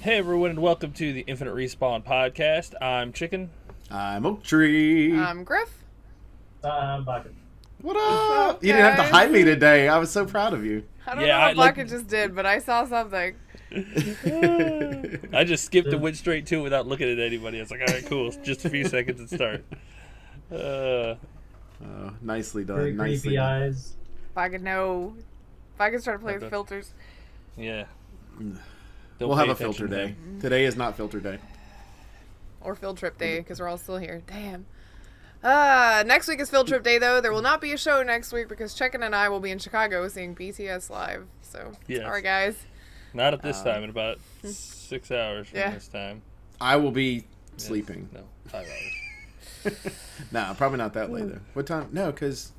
Hey everyone, and welcome to the Infinite Respawn podcast. I'm Chicken. I'm Oak Tree. I'm Grif. I'm Baka. What up, up? You didn't have to guys? hide me today. I was so proud of you. I don't know what Baka just did, but I saw something. I just skipped and went straight to it without looking at anybody. I was like, all right, cool. Just a few seconds and start. Nicely done. Very Nicely creepy done. eyes. Baka, no. Baka's trying to play with Okay. filters. Yeah. We'll have a filter day. Today is not filter day. Or field trip day, because we're all still here. Damn. Next week is field trip day, though. There will not be a show next week because Chicken and I will be in Chicago seeing BTS live. So, Yes. sorry, guys. Not at this time, in about 6 hours from Yeah. this time. I will be Yes. sleeping. No, 5 hours. Nah, probably not that late though. What time? No, because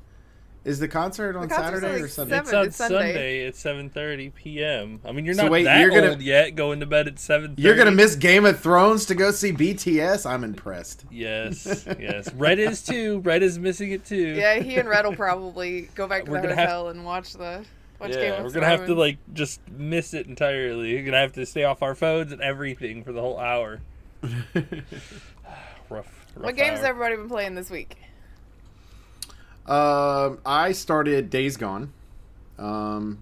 is the concert on The concert's Saturday like or Sunday? 7. It's on It's Sunday. Sunday at 7:30 p.m. I mean, you're So not wait, that you're gonna- old yet, going to bed at 7:30. You're gonna miss Game of Thrones to go see BTS? I'm impressed. Yes, yes. Red is too. Red is missing it too. Yeah, he and Red will probably go back to We're the gonna have- hotel and watch Game of Yeah, Thrones. we're gonna have to like just miss it entirely. We're gonna have to stay off our phones and everything for the whole hour. Rough. What games has hour. everybody been playing this week? I started Days Gone,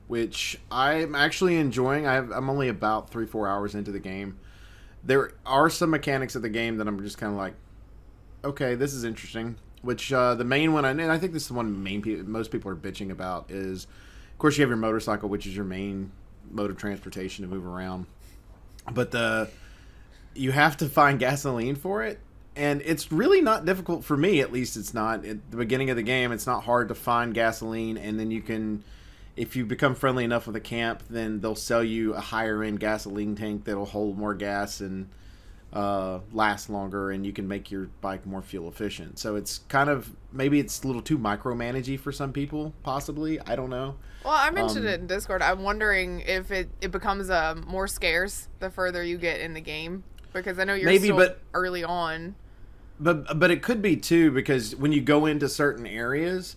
which I'm actually enjoying. I'm only about 3-4 hours into the game. There are some mechanics of the game that I'm just kind of like, okay, this is interesting. Which the main one, and I think this is the one most people are bitching about, is, of course, you have your motorcycle, which is your main mode of transportation to move around. But you have to find gasoline for it. And it's really not difficult for me, at least it's not. At the beginning of the game, it's not hard to find gasoline, and then you can, if you become friendly enough with a camp, then they'll sell you a higher-end gasoline tank that'll hold more gas and last longer, and you can make your bike more fuel efficient. So it's kind of, maybe it's a little too micromanagey for some people, possibly. I don't know. Well, I mentioned it in Discord. I'm wondering if it becomes more scarce the further you get in the game. Because I know you're still early on. But it could be too, because when you go into certain areas,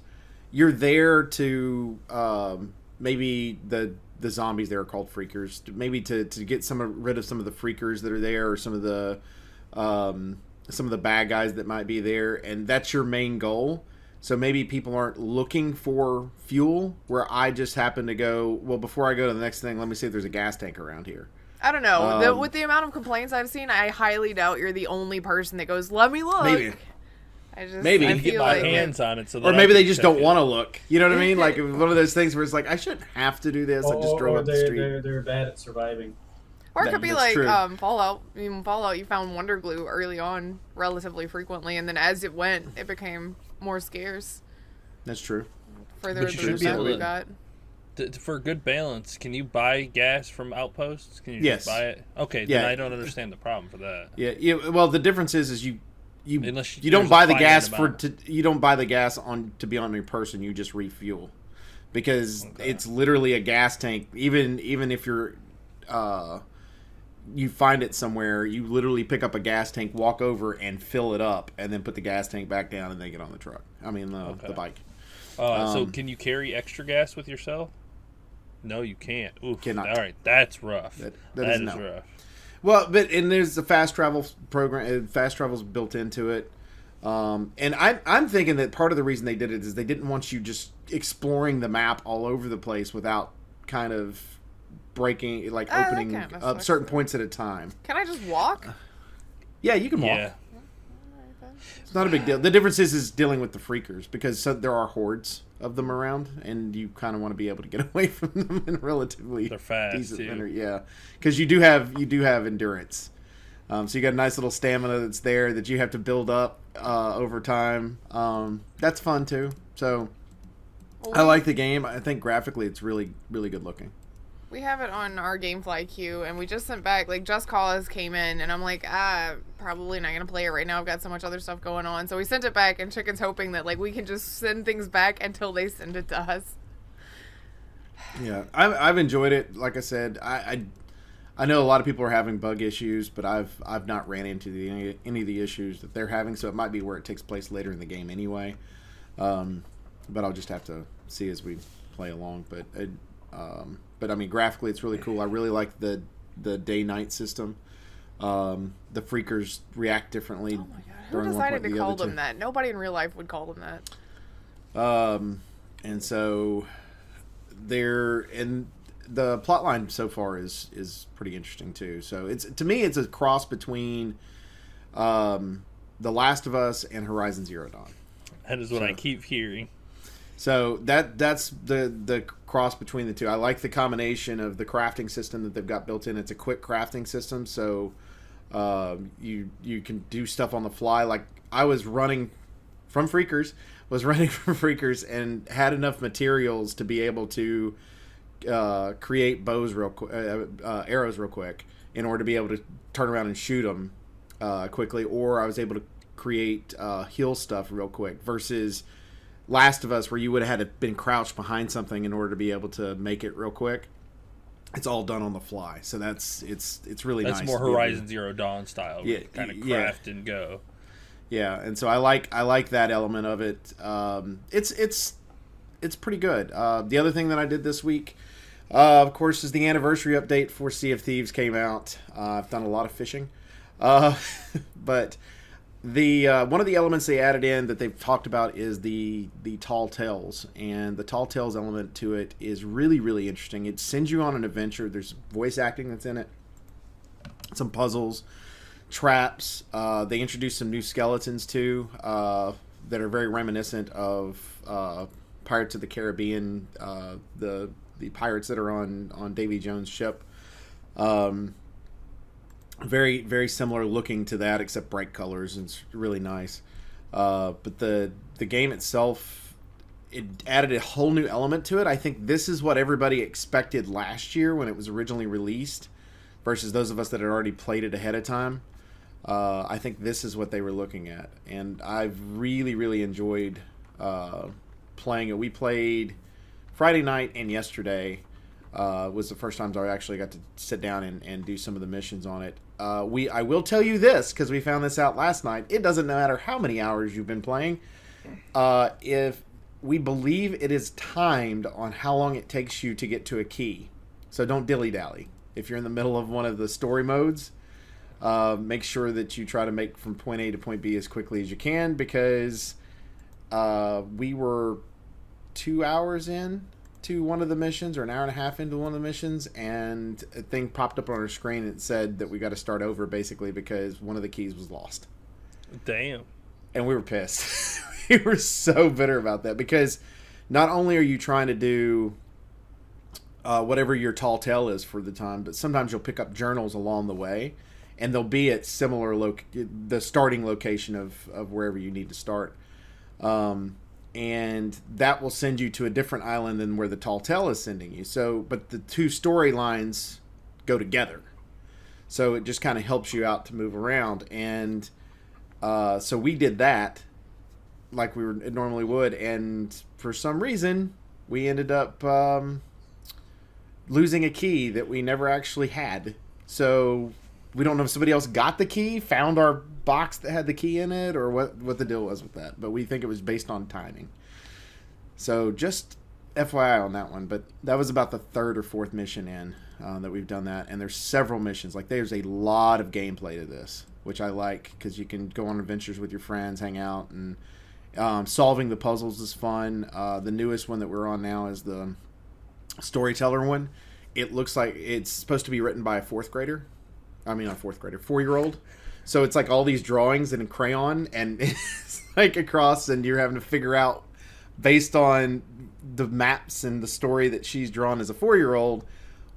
you're there to maybe the zombies there are called freakers, maybe to get rid of some of the freakers that are there, or some of the bad guys that might be there, and that's your main goal. So maybe people aren't looking for fuel, where I just happen to go, well, before I go to the next thing, let me see if there's a gas tank around here. I don't know. With the amount of complaints I've seen, I highly doubt you're the only person that goes, let me look. Maybe. I You feel get my like hands on it, so Or maybe they just don't want to look. You know what I mean? Like one of those things where it's like, I shouldn't have to do this. I just drove up the street. They're bad at surviving. Or it could be That's like true. Fallout. In Fallout, you found Wonder Glue early on relatively frequently, and then as it went, it became more scarce. That's true. Further But you the should be map able we to- got. For a good balance, can you buy gas from outposts? Can you Yes. just buy it? Okay, Yeah. then I don't understand the problem for that. Yeah. Well, the difference is you Unless you don't there's buy a the finite gas amount. you don't buy the gas to be on your person. You just refuel, because it's literally a gas tank. Even if you're you find it somewhere, you literally pick up a gas tank, walk over and fill it up, and then put the gas tank back down, and then get on the truck. I mean the bike. So can you carry extra gas with yourself? No, you can't. Oof. Cannot. All right, that's rough. That that is is no. rough. Well, and there's the fast travel program. Fast travel's built into it, and I'm thinking that part of the reason they did it is they didn't want you just exploring the map all over the place without kind of breaking, like opening kind of up sucks. certain points at a time. Can I just walk? Yeah, you can walk. Yeah. It's not a big deal. The difference is dealing with the freakers, because there are hordes of them around, and you kind of want to be able to get away from them in a relatively They're fast, decent too. manner. Yeah, because you do have so you got a nice little stamina that's there that you have to build up over time. That's fun too. So I like the game. I think graphically it's really, really good looking. We have it on our Gamefly queue, and we just sent back, like, Just Cause came in, and I'm like, probably not going to play it right now. I've got so much other stuff going on. So we sent it back, and Chicken's hoping that, like, we can just send things back until they send it to us. Yeah, I've enjoyed it. Like I said, I know a lot of people are having bug issues, but I've not ran into any of the issues that they're having, so it might be where it takes place later in the game anyway. But I'll just have to see as we play along. But I mean, graphically, it's really cool. I really like the the day-night system. The freakers react differently. Oh my god! Who decided to call them that? Nobody in real life would call them that. And so the plot line so far is pretty interesting too. So to me it's a cross between The Last of Us and Horizon Zero Dawn. That is what I keep hearing. So that's the cross between the two. I like the combination of the crafting system that they've got built in. It's a quick crafting system, so you can do stuff on the fly. Like I was running from Freakers, and had enough materials to be able to create bows arrows real quick in order to be able to turn around and shoot them quickly, or I was able to create heal stuff real quick versus Last of Us, where you would have had to been crouched behind something in order to be able to make it real quick. It's all done on the fly, so it's really nice. That's more Horizon Zero Dawn style, yeah, kind of craft and go. Yeah, and so I like that element of it. It's pretty good. The other thing that I did this week, of course, is the anniversary update for Sea of Thieves came out. I've done a lot of fishing, but the one of the elements they added in that they've talked about is the tall tales, and the tall tales element to it is really, really interesting. It sends you on an adventure. There's voice acting that's in it, some puzzles, traps. They introduced some new skeletons too that are very reminiscent of Pirates of the Caribbean, the pirates that are on Davy Jones' ship. Very, very similar looking to that, except bright colors, and it's really nice. But the game itself, it added a whole new element to it. I think this is what everybody expected last year when it was originally released, versus those of us that had already played it ahead of time. I think this is what they were looking at, and I've really, really enjoyed playing it. We played Friday night and yesterday. Was the first time I actually got to sit down and do some of the missions on it. I will tell you this, because we found this out last night. It doesn't matter how many hours you've been playing. If we believe it is timed on how long it takes you to get to a key. So don't dilly-dally. If you're in the middle of one of the story modes, make sure that you try to make from point A to point B as quickly as you can, because we were 2 hours in to one of the missions, or an hour and a half into one of the missions, and a thing popped up on our screen and it said that we got to start over, basically because one of the keys was lost. Damn. And we were pissed. We were so bitter about that, because not only are you trying to do whatever your tall tale is for the time, but sometimes you'll pick up journals along the way, and they'll be at similar the starting location of wherever you need to start. And that will send you to a different island than where the tall tale is sending you. So, but the two storylines go together. So it just kind of helps you out to move around. And so we did that like we normally would. And for some reason, we ended up losing a key that we never actually had. So we don't know if somebody else got the key, found our box that had the key in it, or what the deal was with that. But we think it was based on timing. So just FYI on that one. But that was about the third or fourth mission in that we've done that. And there's several missions. Like, there's a lot of gameplay to this, which I like, because you can go on adventures with your friends, hang out, and solving the puzzles is fun. The newest one that we're on now is the storyteller one. It looks like it's supposed to be written by a 4-year-old. So it's like all these drawings in crayon, and it's like across, and you're having to figure out, based on the maps and the story that she's drawn as a 4-year-old,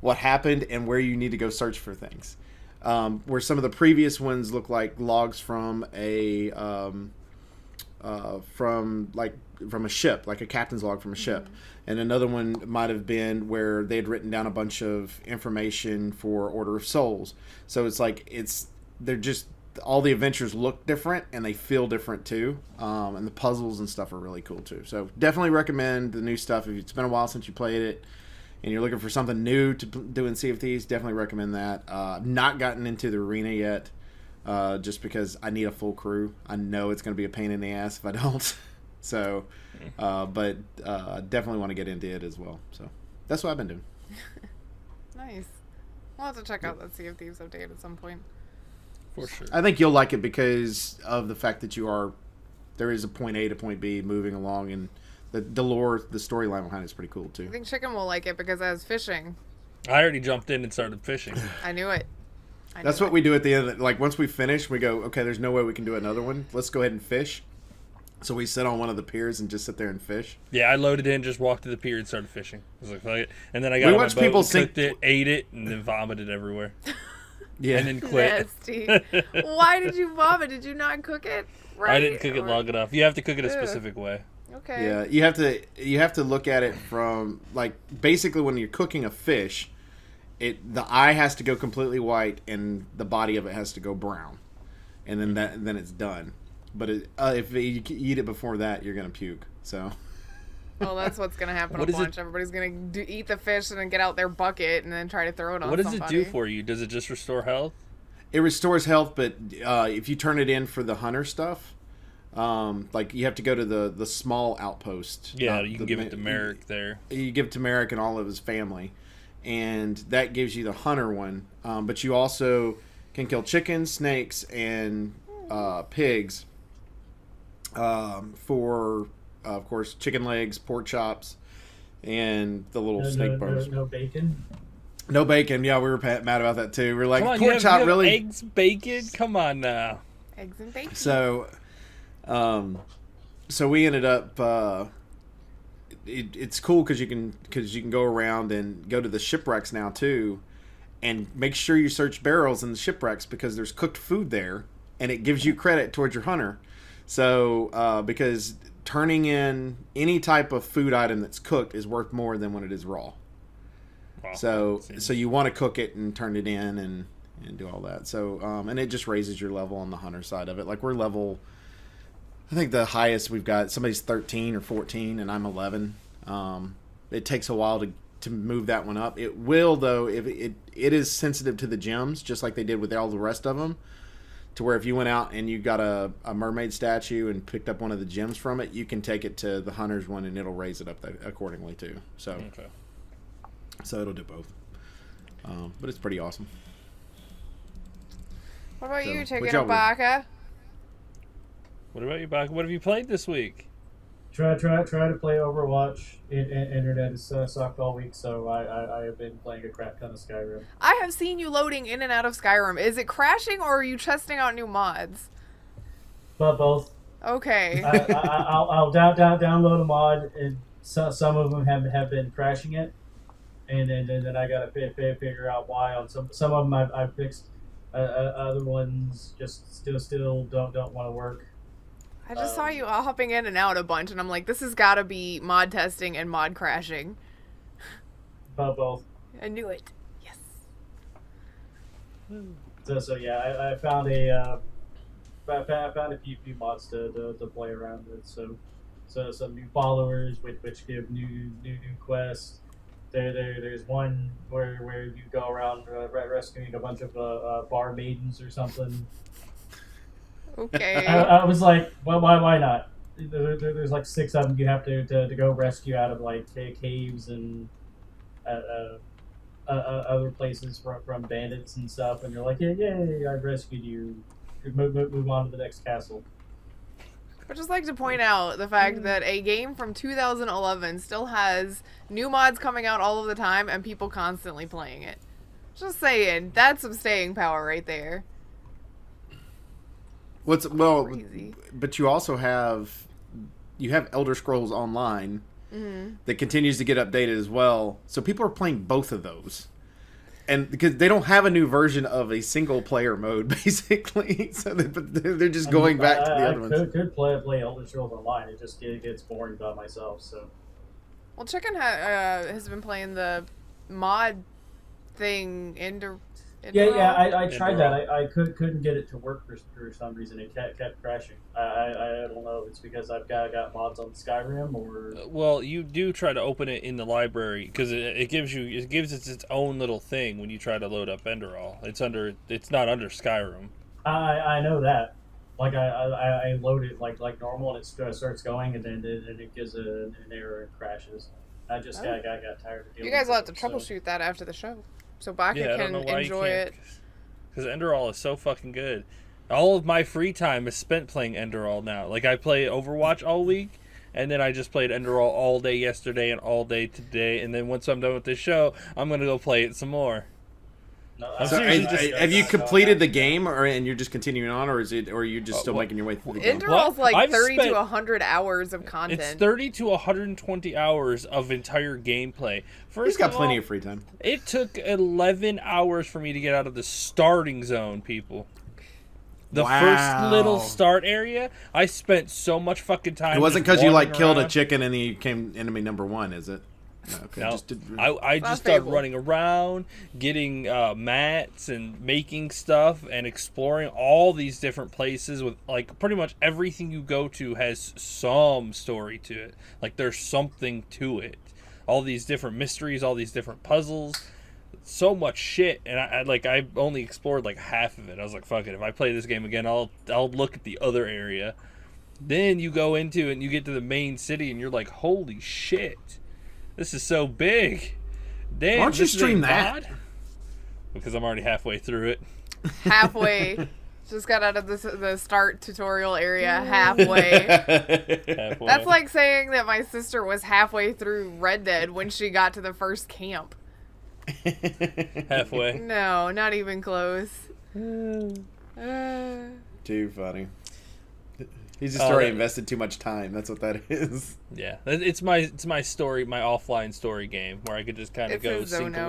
what happened and where you need to go search for things. Where some of the previous ones look like logs from a ship, like a captain's log from a ship. And another one might have been where they had written down a bunch of information for Order of Souls. So it's like they're just, all the adventures look different and they feel different too. And the puzzles and stuff are really cool too. So definitely recommend the new stuff. If it's been a while since you played it and you're looking for something new to do in Sea of Thieves, definitely recommend that. Not gotten into the arena yet, just because I need a full crew. I know it's going to be a pain in the ass if I don't. So, but definitely want to get into it as well. So that's what I've been doing. Nice. We'll have to check out that Sea of Thieves update at some point. For sure. I think you'll like it because of the fact that there is a point A to point B moving along, and the lore, the storyline behind it is pretty cool too. I think Chicken will like it because it has fishing. I already jumped in and started fishing. I knew it. That's what we do at the end. Like once we finish, we go, okay, there's no way we can do another one. Let's go ahead and fish. So we sit on one of the piers and just sit there and fish. Yeah, I loaded in, just walked to the pier and started fishing. I was like, fuck it. And then I got We on my watched boat, people and sink- cooked it, ate it, and then vomited everywhere. Yeah. And then quit. Nasty. Why did you vomit? Did you not cook it right? I didn't cook it long enough. You have to cook it a Ugh. specific way. Okay. Yeah, you have to look at it from like basically when you're cooking a fish, the eye has to go completely white and the body of it has to go brown, and then it's done. But if you eat it before that, you're gonna puke. So. Well, that's what's gonna happen What a is it- bunch. Everybody's gonna eat the fish and then get out their bucket and then try to throw it on What does somebody. it do for you? Does it just restore health? It restores health, but if you turn it in for the hunter stuff, like you have to go to the small outpost. Yeah, not you can the give ma- it to Merrick there. You give it to Merrick and all of his family, and that gives you the hunter one. But you also can kill chickens, snakes, and pigs for, of course, chicken legs, pork chops, and the little snake bones. No bacon. No bacon. Yeah, we were mad about that too. We were like, Come on, pork you chop have really. eggs, bacon? Come on now. Eggs and bacon. So, so we ended up. It's cool because you can go around and go to the shipwrecks now too, and make sure you search barrels in the shipwrecks because there's cooked food there, and it gives you credit towards your hunter. So, because turning in any type of food item that's cooked is worth more than when it is raw. Wow, So you want to cook it and turn it in and do all that. So, and it just raises your level on the hunter side of it. Like we're level, I think the highest we've got, somebody's 13 or 14 and I'm 11. It takes a while to move that one up. It will though, if it is sensitive to the gems, just like they did with all the rest of them, to where if you went out and you got a mermaid statue and picked up one of the gems from it, you can take it to the hunter's one and it'll raise it up accordingly too. So. Okay. So it'll do both. But it's pretty awesome. What about So, you, what Chicken y'all and Baka? What about you, Baka? What have you played this week? Try to play Overwatch. Internet has sucked all week, so I have been playing a crap ton of Skyrim. I have seen you loading in and out of Skyrim. Is it crashing or are you testing out new mods? But both. Okay. I'll download a mod, and some of them have been crashing it, and then I gotta figure out why. On some of them I've fixed. Other ones just still don't want to work. I just saw you all hopping in and out a bunch, and I'm like, this has got to be mod testing and mod crashing. But both. I knew it. Yes. So yeah, I found a few mods to play around with. So some new followers which give new quests. There's one where you go around rescuing a bunch of bar maidens or something. Okay. I was like, well, why not? There's like 6 of them you have to go rescue out of like caves and other places from bandits and stuff, and you're like, yay, I rescued you. Move on to the next castle. I'd just like to point out the fact that a game from 2011 still has new mods coming out all of the time and people constantly playing it. Just saying, that's some staying power right there. Crazy. But you also have Elder Scrolls Online that continues to get updated as well. So people are playing both of those, and because they don't have a new version of a single player mode, basically, so they're just going back to the other ones. Could play Elder Scrolls Online. It just gets boring by myself. So. Well, Chicken has been playing the mod thing Yeah, I tried that. I couldn't get it to work for some reason. It kept crashing. I don't know if it's because I've got mods on Skyrim or. Well, you do try to open it in the library because it gives it its own little thing when you try to load up Enderall. It's not under Skyrim. I know that. Like I load it like normal and it starts going and then it gives an error and crashes. I just got tired of dealing. You guys will have to with it, troubleshoot that after the show. so Baka Yeah, I don't can know why enjoy you it. can't. Because Enderall is so fucking good. All of my free time is spent playing Enderall now. Like, I play Overwatch all week, and then I just played Enderall all day yesterday and all day today, and then once I'm done with this show, I'm going to go play it some more. No, I'm So, seriously just- have you completed the game, and you're just continuing on, or are you just still making your way through the game? Enderall's like I've 30 spent- to 100 hours of content. It's 30 to 120 hours of entire gameplay. First He's got of plenty all, of free time. It took 11 hours for me to get out of the starting zone, people. The Wow. first little start area, I spent so much fucking time. It wasn't just because you like wandering killed a around. chicken and then you came enemy number 1, is it? Okay, No, just I Not just started Fable. running around, getting mats and making stuff and exploring all these different places with, like, pretty much everything you go to has some story to it. Like, there's something to it. All these different mysteries, all these different puzzles, so much shit. And I only explored like half of it. I was like, fuck it. If I play this game again, I'll look at the other area. Then you go into it and you get to the main city and you're like, holy shit. This is so big. Damn, Why don't you this is stream a that? mod? Because I'm already halfway through it. Halfway. Just got out of the start tutorial area halfway. Halfway. That's like saying that my sister was halfway through Red Dead when she got to the first camp. halfway. No, not even close. Uh, Too funny. He's just Oh, already that- invested too much time. That's what that is. Yeah, it's my story, my offline story game where I could just kind of It's go a zone out.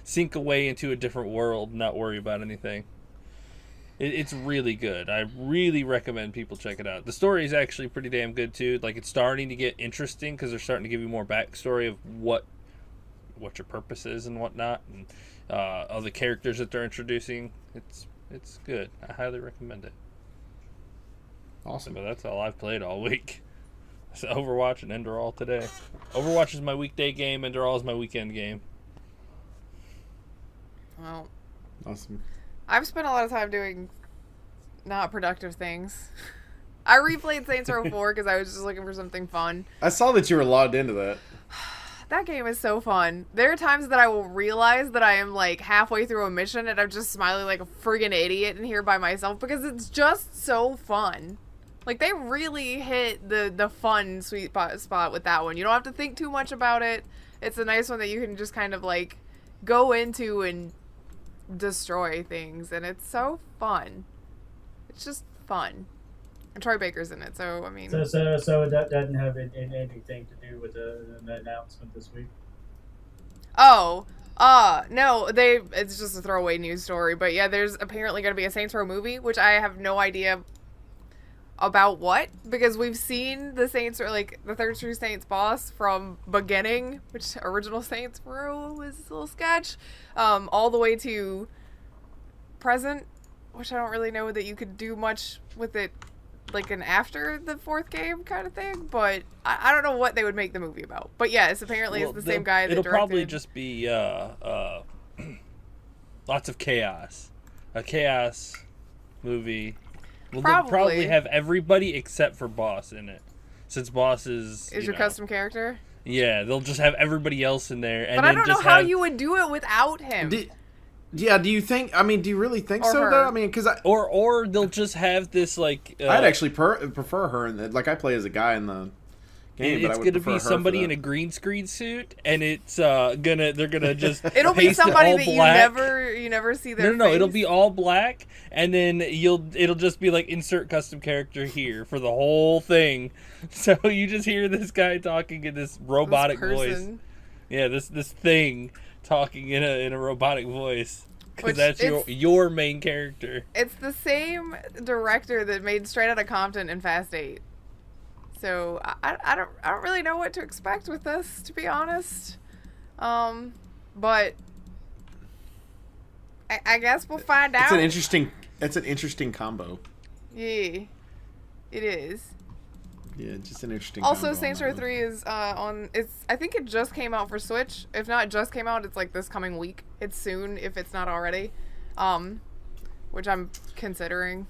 sink away into a different world, not worry about anything. It's really good. I really recommend people check it out. The story is actually pretty damn good too. Like, it's starting to get interesting because they're starting to give you more backstory of what your purpose is and whatnot, and of the characters that they're introducing. It's good. I highly recommend it. Awesome. But that's all I've played all week. It's Overwatch and Enderall today. Overwatch is my weekday game. Enderall is my weekend game. well, Awesome. I've spent a lot of time doing not productive things. I replayed Saints Row 4 because I was just looking for something fun. I saw that you were logged into that. That game is so fun. There are times that I will realize that I am like halfway through a mission and I'm just smiling like a friggin' idiot in here by myself because it's just so fun. Like, they really hit the fun sweet spot with that one. You don't have to think too much about it. It's a nice one that you can just kind of like go into and destroy things, and it's so fun. It's just fun. And Troy Baker's in it, so I mean. So that doesn't have anything to do with the announcement this week. Oh, no, it's just a throwaway news story, but yeah, there's apparently going to be a Saints Row movie, which I have no idea about what, because we've seen the Saints, or like the Third True Saints boss from beginning, which original Saints Row was a little sketch, all the way to present, which I don't really know that you could do much with it, like an after the fourth game kind of thing, but I don't know what they would make the movie about. But yes, apparently it's the same guy that It'll directed. probably just be lots of chaos. A chaos movie. Well, they'll probably Probably. have everybody except for Boss in it. Since Boss is your know, custom character. Yeah, they'll just have everybody else in there, and But I then don't know just how have, you would do it without him. Yeah, do you think? I mean, do you really think Or so? her. Though, I mean, because or they'll just have this like. I'd actually prefer her, and like I play as a guy in the game, but I It's would gonna prefer be her for somebody that. in a green screen suit, and it's they're gonna just It'll be paste it somebody all that black. you never see their No, face. it'll be all black, and then it'll just be like insert custom character here for the whole thing. So you just hear this guy talking in this robotic voice. person. Yeah, this thing talking in a robotic voice. Because Which that's it's- your main character. It's the same director that made Straight Outta Compton and Fast 8. So I don't really know what to expect with this, to be honest. But I guess we'll find out. It's an interesting combo. Yeah, it is. Yeah, just an interesting. Also, combo on Saints that Row one. 3 is I think it just came out for Switch. If not just came out, it's like this coming week. It's soon if it's not already. Which I'm considering.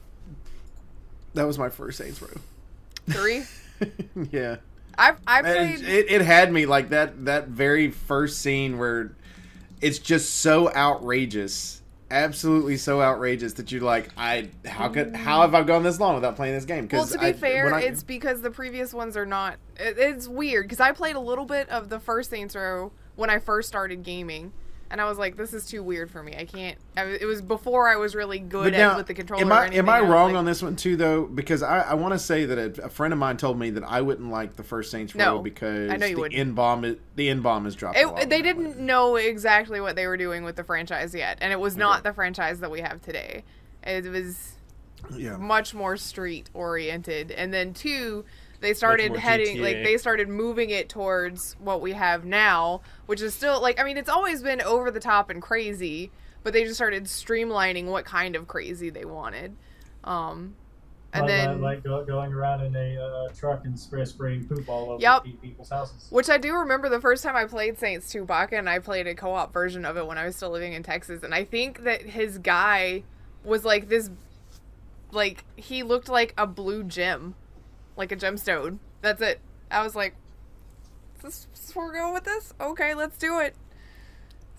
That was my first Saints Row. 3. Yeah. I And played it had me like that very first scene where it's just so outrageous, absolutely so outrageous that you're like, how have I gone this long without playing this game? Well, to be fair, it's because the previous ones are not. It's weird because I played a little bit of the first Saints Row when I first started gaming, and I was like, this is too weird for me. I can't. It was before I was really good with the controller. Am I wrong on this one too, though? Because I want to say that a friend of mine told me that I wouldn't like the first Saints Row because the N-bomb is dropped. They didn't know exactly what they were doing with the franchise yet, and it was not the franchise that we have today. It was much more street oriented, and then 2. They started they started moving it towards what we have now, which is still, like, I mean, it's always been over the top and crazy, but they just started streamlining what kind of crazy they wanted. And then going around in a truck and spraying poop all over people's houses. Which I do remember the first time I played Saints 2 Baka, and I played a co-op version of it when I was still living in Texas, and I think that his guy was like this, like, he looked like a blue gem. Like a gemstone. That's it. I was like, is this where we're going with this? Okay, let's do it.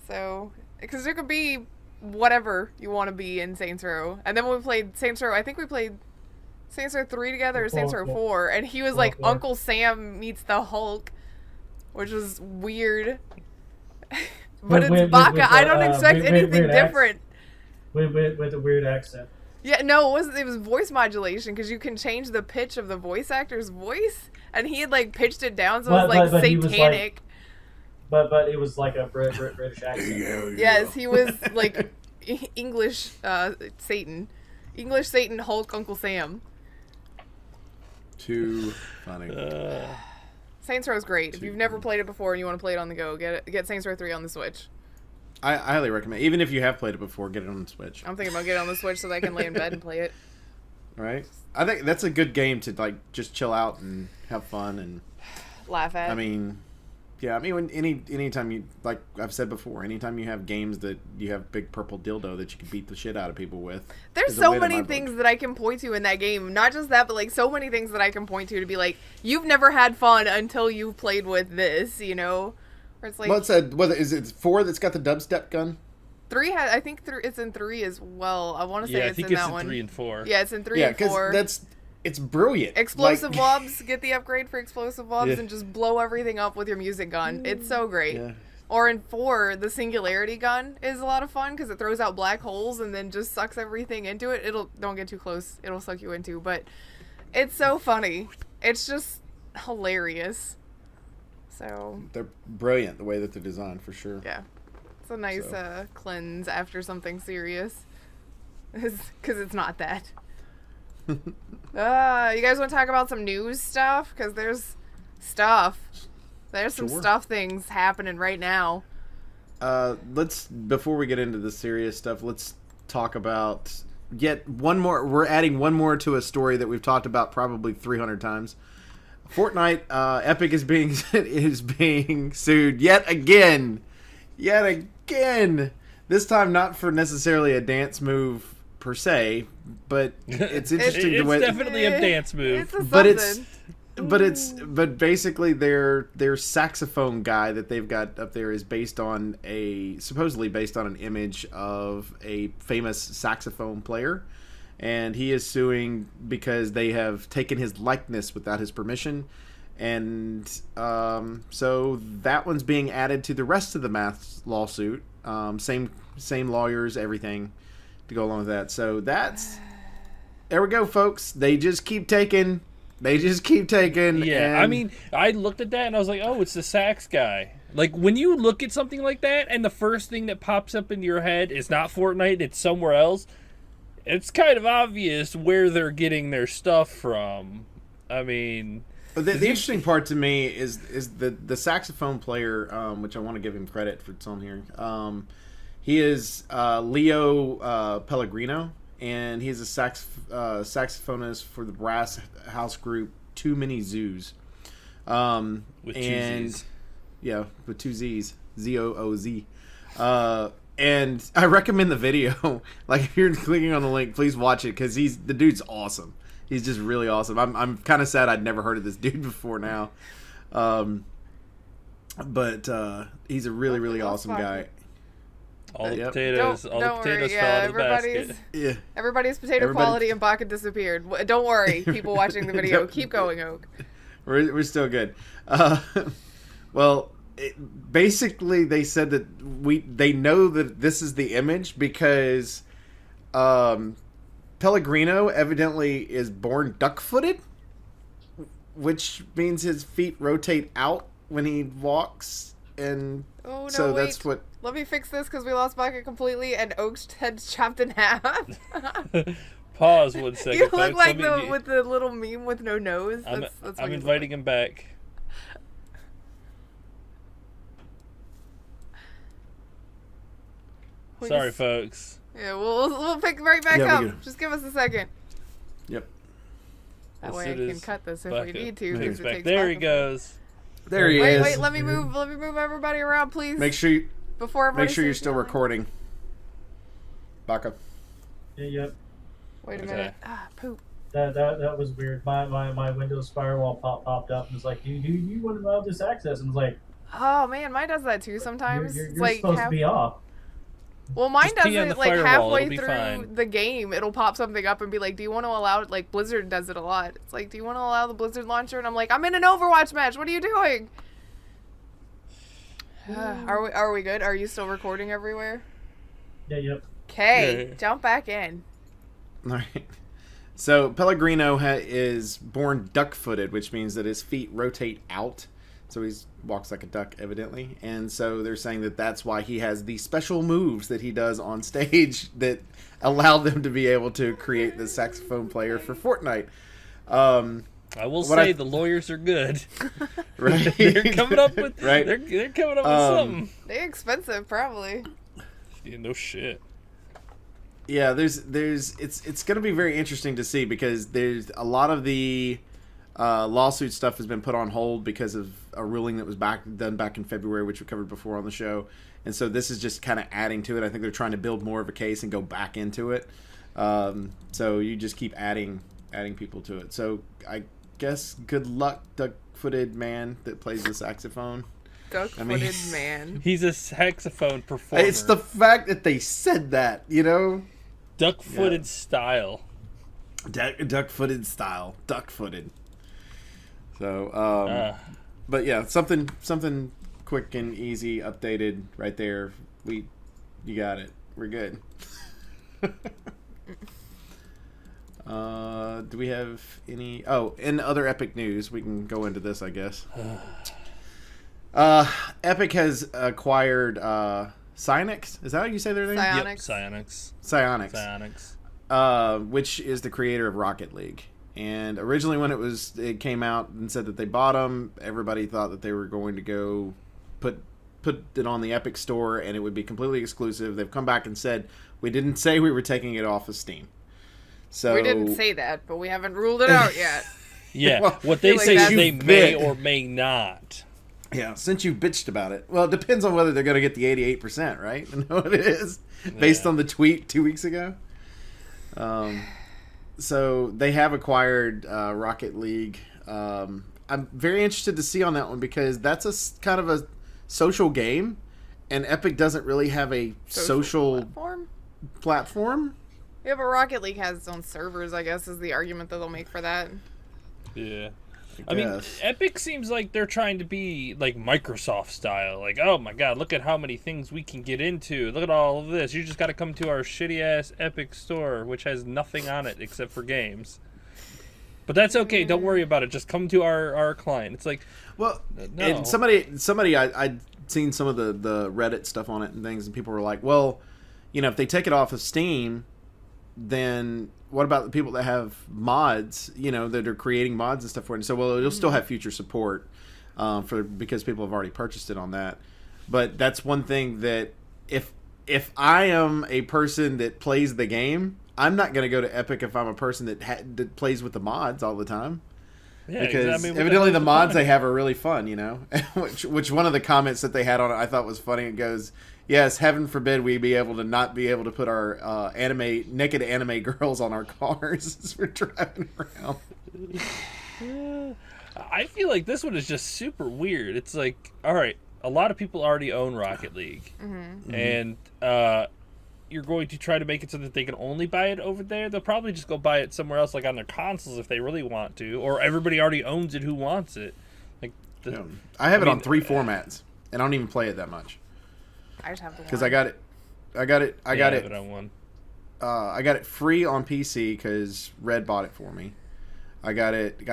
So, because there could be whatever you want to be in Saints Row. And then when we played Saints Row, I think we played Saints Row 3 together or Saints Row 4. And he was like Uncle Sam meets the Hulk, which was weird. But it's Baka. I don't expect anything different. With a weird accent. Yeah, no, it wasn't. It was voice modulation because you can change the pitch of the voice actor's voice, and he had like pitched it down, so it was like satanic. But it was like a British accent. Yes, he was like English Satan, Hulk, Uncle Sam. Too funny. Saints Row is great. If you've never played it before and you want to play it on the go, get Saints Row 3 on the Switch. I highly recommend. Even if you have played it before, get it on the Switch. I'm thinking about getting it on the Switch so that I can lay in bed and play it. Right? I think that's a good game to like just chill out and have fun and laugh at. I mean, yeah. I mean, when anytime you, like I've said before, anytime you have games that you have big purple dildo that you can beat the shit out of people with. There's so many things that I can point to in that game. Not just that, but like so many things that I can point to be like, you've never had fun until you've played with this. You know. It's like, is it 4 that's got the dubstep gun? 3 has, I think it's in 3 as well. I want to say it's in that one. 3 and 4. Yeah, it's in 3 and 4. It's brilliant. Explosive Wobs, get the upgrade for Explosive Wobs and just blow everything up with your music gun. It's so great. Yeah. Or in 4, the Singularity gun is a lot of fun because it throws out black holes and then just sucks everything into it. Don't get too close. It'll suck you into, but it's so funny. It's just hilarious. So they're brilliant the way that they're designed, for sure. Yeah, it's a nice cleanse after something serious, because it's not that. You guys want to talk about some news stuff? Because there's some stuff things happening right now. Before we get into the serious stuff, let's talk about yet one more. We're adding one more to a story that we've talked about probably 300 times. Fortnite, Epic is being sued yet again. This time not for necessarily a dance move per se, but it's interesting the way it's definitely a dance move. But basically their saxophone guy that they've got up there is supposedly based on an image of a famous saxophone player. And he is suing because they have taken his likeness without his permission. And so that one's being added to the rest of the math lawsuit. Same lawyers, everything to go along with that. So there we go, folks. They just keep taking. Yeah, I mean, I looked at that and I was like, oh, it's the sax guy. Like, when you look at something like that and the first thing that pops up into your head is not Fortnite, it's somewhere else, it's kind of obvious where they're getting their stuff from. I mean... But the interesting part to me is the saxophone player, which I want to give him credit for it's on here. He is Leo Pellegrino, and he's a saxophonist for the brass house group Too Many Zoos. With 2 Z's. Yeah, with 2 Z's. Z-O-O-Z. And I recommend the video. Like, if you're clicking on the link, please watch it because the dude's awesome. He's just really awesome. I'm kind of sad I'd never heard of this dude before now, but he's a really awesome guy. All the Yep. potatoes, Don't all the worry, potatoes yeah, fell out of the basket. Yeah. Everybody's potato Everybody- quality and Baka disappeared. Don't worry, people watching the video. Keep going, Oak. We're still good. Well, basically, they said that they know that this is the image because Pellegrino evidently is born duck-footed, which means his feet rotate out when he walks, and Oh no, so wait. that's what. Let me fix this because we lost Baka completely and Oak's head's chopped in half. Pause 1 second. You look folks. like Let me- with the little meme with no nose. I'm, That's what I'm you look inviting him back. We Sorry, just- folks. Yeah, we'll pick right back Yeah, we up. can- Just give us a second. Yep. That Yes, way I it can is cut this if Baka. we need to. Takes Because it back. takes There he Baka. goes. There he Wait, is. wait. Let me move everybody around, please. Make sure you before everybody make sure you're starts still yelling. recording. Baka. Yep. Wait a Okay. minute. Ah, poop. That was weird. My Windows firewall popped up and was like, you wouldn't allow this access, and was like, Oh man, mine does that too sometimes. you're It's like supposed to be off. Well, mine Just does pee on it the like firewall, halfway it'll be through fine. the game. It'll pop something up and be like, "Do you want to allow it?" Like Blizzard does it a lot. It's like, "Do you want to allow the Blizzard launcher?" And I'm like, "I'm in an Overwatch match. What are you doing?" Are we good? Are you still recording everywhere? Yeah, yep. Okay, Yeah. jump back in. All right. So Pellegrino is born duck-footed, which means that his feet rotate out. So he walks like a duck, evidently. And so they're saying that that's why he has these special moves that he does on stage that allow them to be able to create the saxophone player for Fortnite. I will What say I- the lawyers are good. Right? They're coming up with Right. They're coming up with something. They're expensive, probably. Yeah, no shit. Yeah, it's going to be very interesting to see because there's a lot of the lawsuit stuff has been put on hold because of a ruling that was done back in February, which we covered before on the show, and so this is just kind of adding to it. I think they're trying to build more of a case and go back into it. So you just keep adding people to it. So I guess good luck, duck-footed man that plays the saxophone. Duck-footed man. He's a saxophone performer. It's the fact that they said that, you know. duck-footed Yeah. style. Duck-footed style. Duck-footed. So, but yeah, something quick and easy, updated right there. You got it. We're good. Do we have any? Oh, in other Epic news, we can go into this, I guess. Epic has acquired Psyonix. Is that how you say their name? Psyonix. Yep, Psyonix. Psyonix. Psyonix. Which is the creator of Rocket League. And originally when it came out and said that they bought them, everybody thought that they were going to go put it on the Epic store and it would be completely exclusive. They've come back and said, we didn't say we were taking it off of Steam. So We didn't say that, but we haven't ruled it out yet. Yeah, Well, what they like say is that's- they may bit. or may not. Yeah, since you bitched about it. Well, it depends on whether they're going to get the 88%, right? You know what it is? Based Yeah. on the tweet 2 weeks ago. So they have acquired Rocket League. I'm very interested to see on that one because that's kind of a social game, and Epic doesn't really have a social platform. Yeah, but Rocket League has its own servers, I guess, is the argument that they'll make for that. Yeah. I mean, guess. Epic seems like they're trying to be like Microsoft style. Like, oh my god, look at how many things we can get into. Look at all of this. You just got to come to our shitty ass Epic store, which has nothing on it except for games. But that's okay. Don't worry about it. Just come to our client. It's like, Well, no. and somebody, I'd seen some of the Reddit stuff on it and things, and people were like, well, if they take it off of Steam, then what about the people that have mods, that are creating mods and stuff for it? And so, well, it'll still have future support because people have already purchased it on that. But that's one thing that if I am a person that plays the game, I'm not going to go to Epic if I'm a person that plays with the mods all the time. yeah, Because I mean, what evidently hell's the mods point? they have are really fun, which one of the comments that they had on it I thought was funny. It goes, yes, heaven forbid we be able to not be able to put our naked anime girls on our cars as we're driving around. I feel like this one is just super weird. It's like, all right, a lot of people already own Rocket League, and you're going to try to make it so that they can only buy it over there. They'll probably just go buy it somewhere else, like on their consoles, if they really want to, or everybody already owns it who wants it. Like, I have it on 3 formats, and I don't even play it that much. I just have the one. Because I got it on one. I got it free on PC because Red bought it for me. I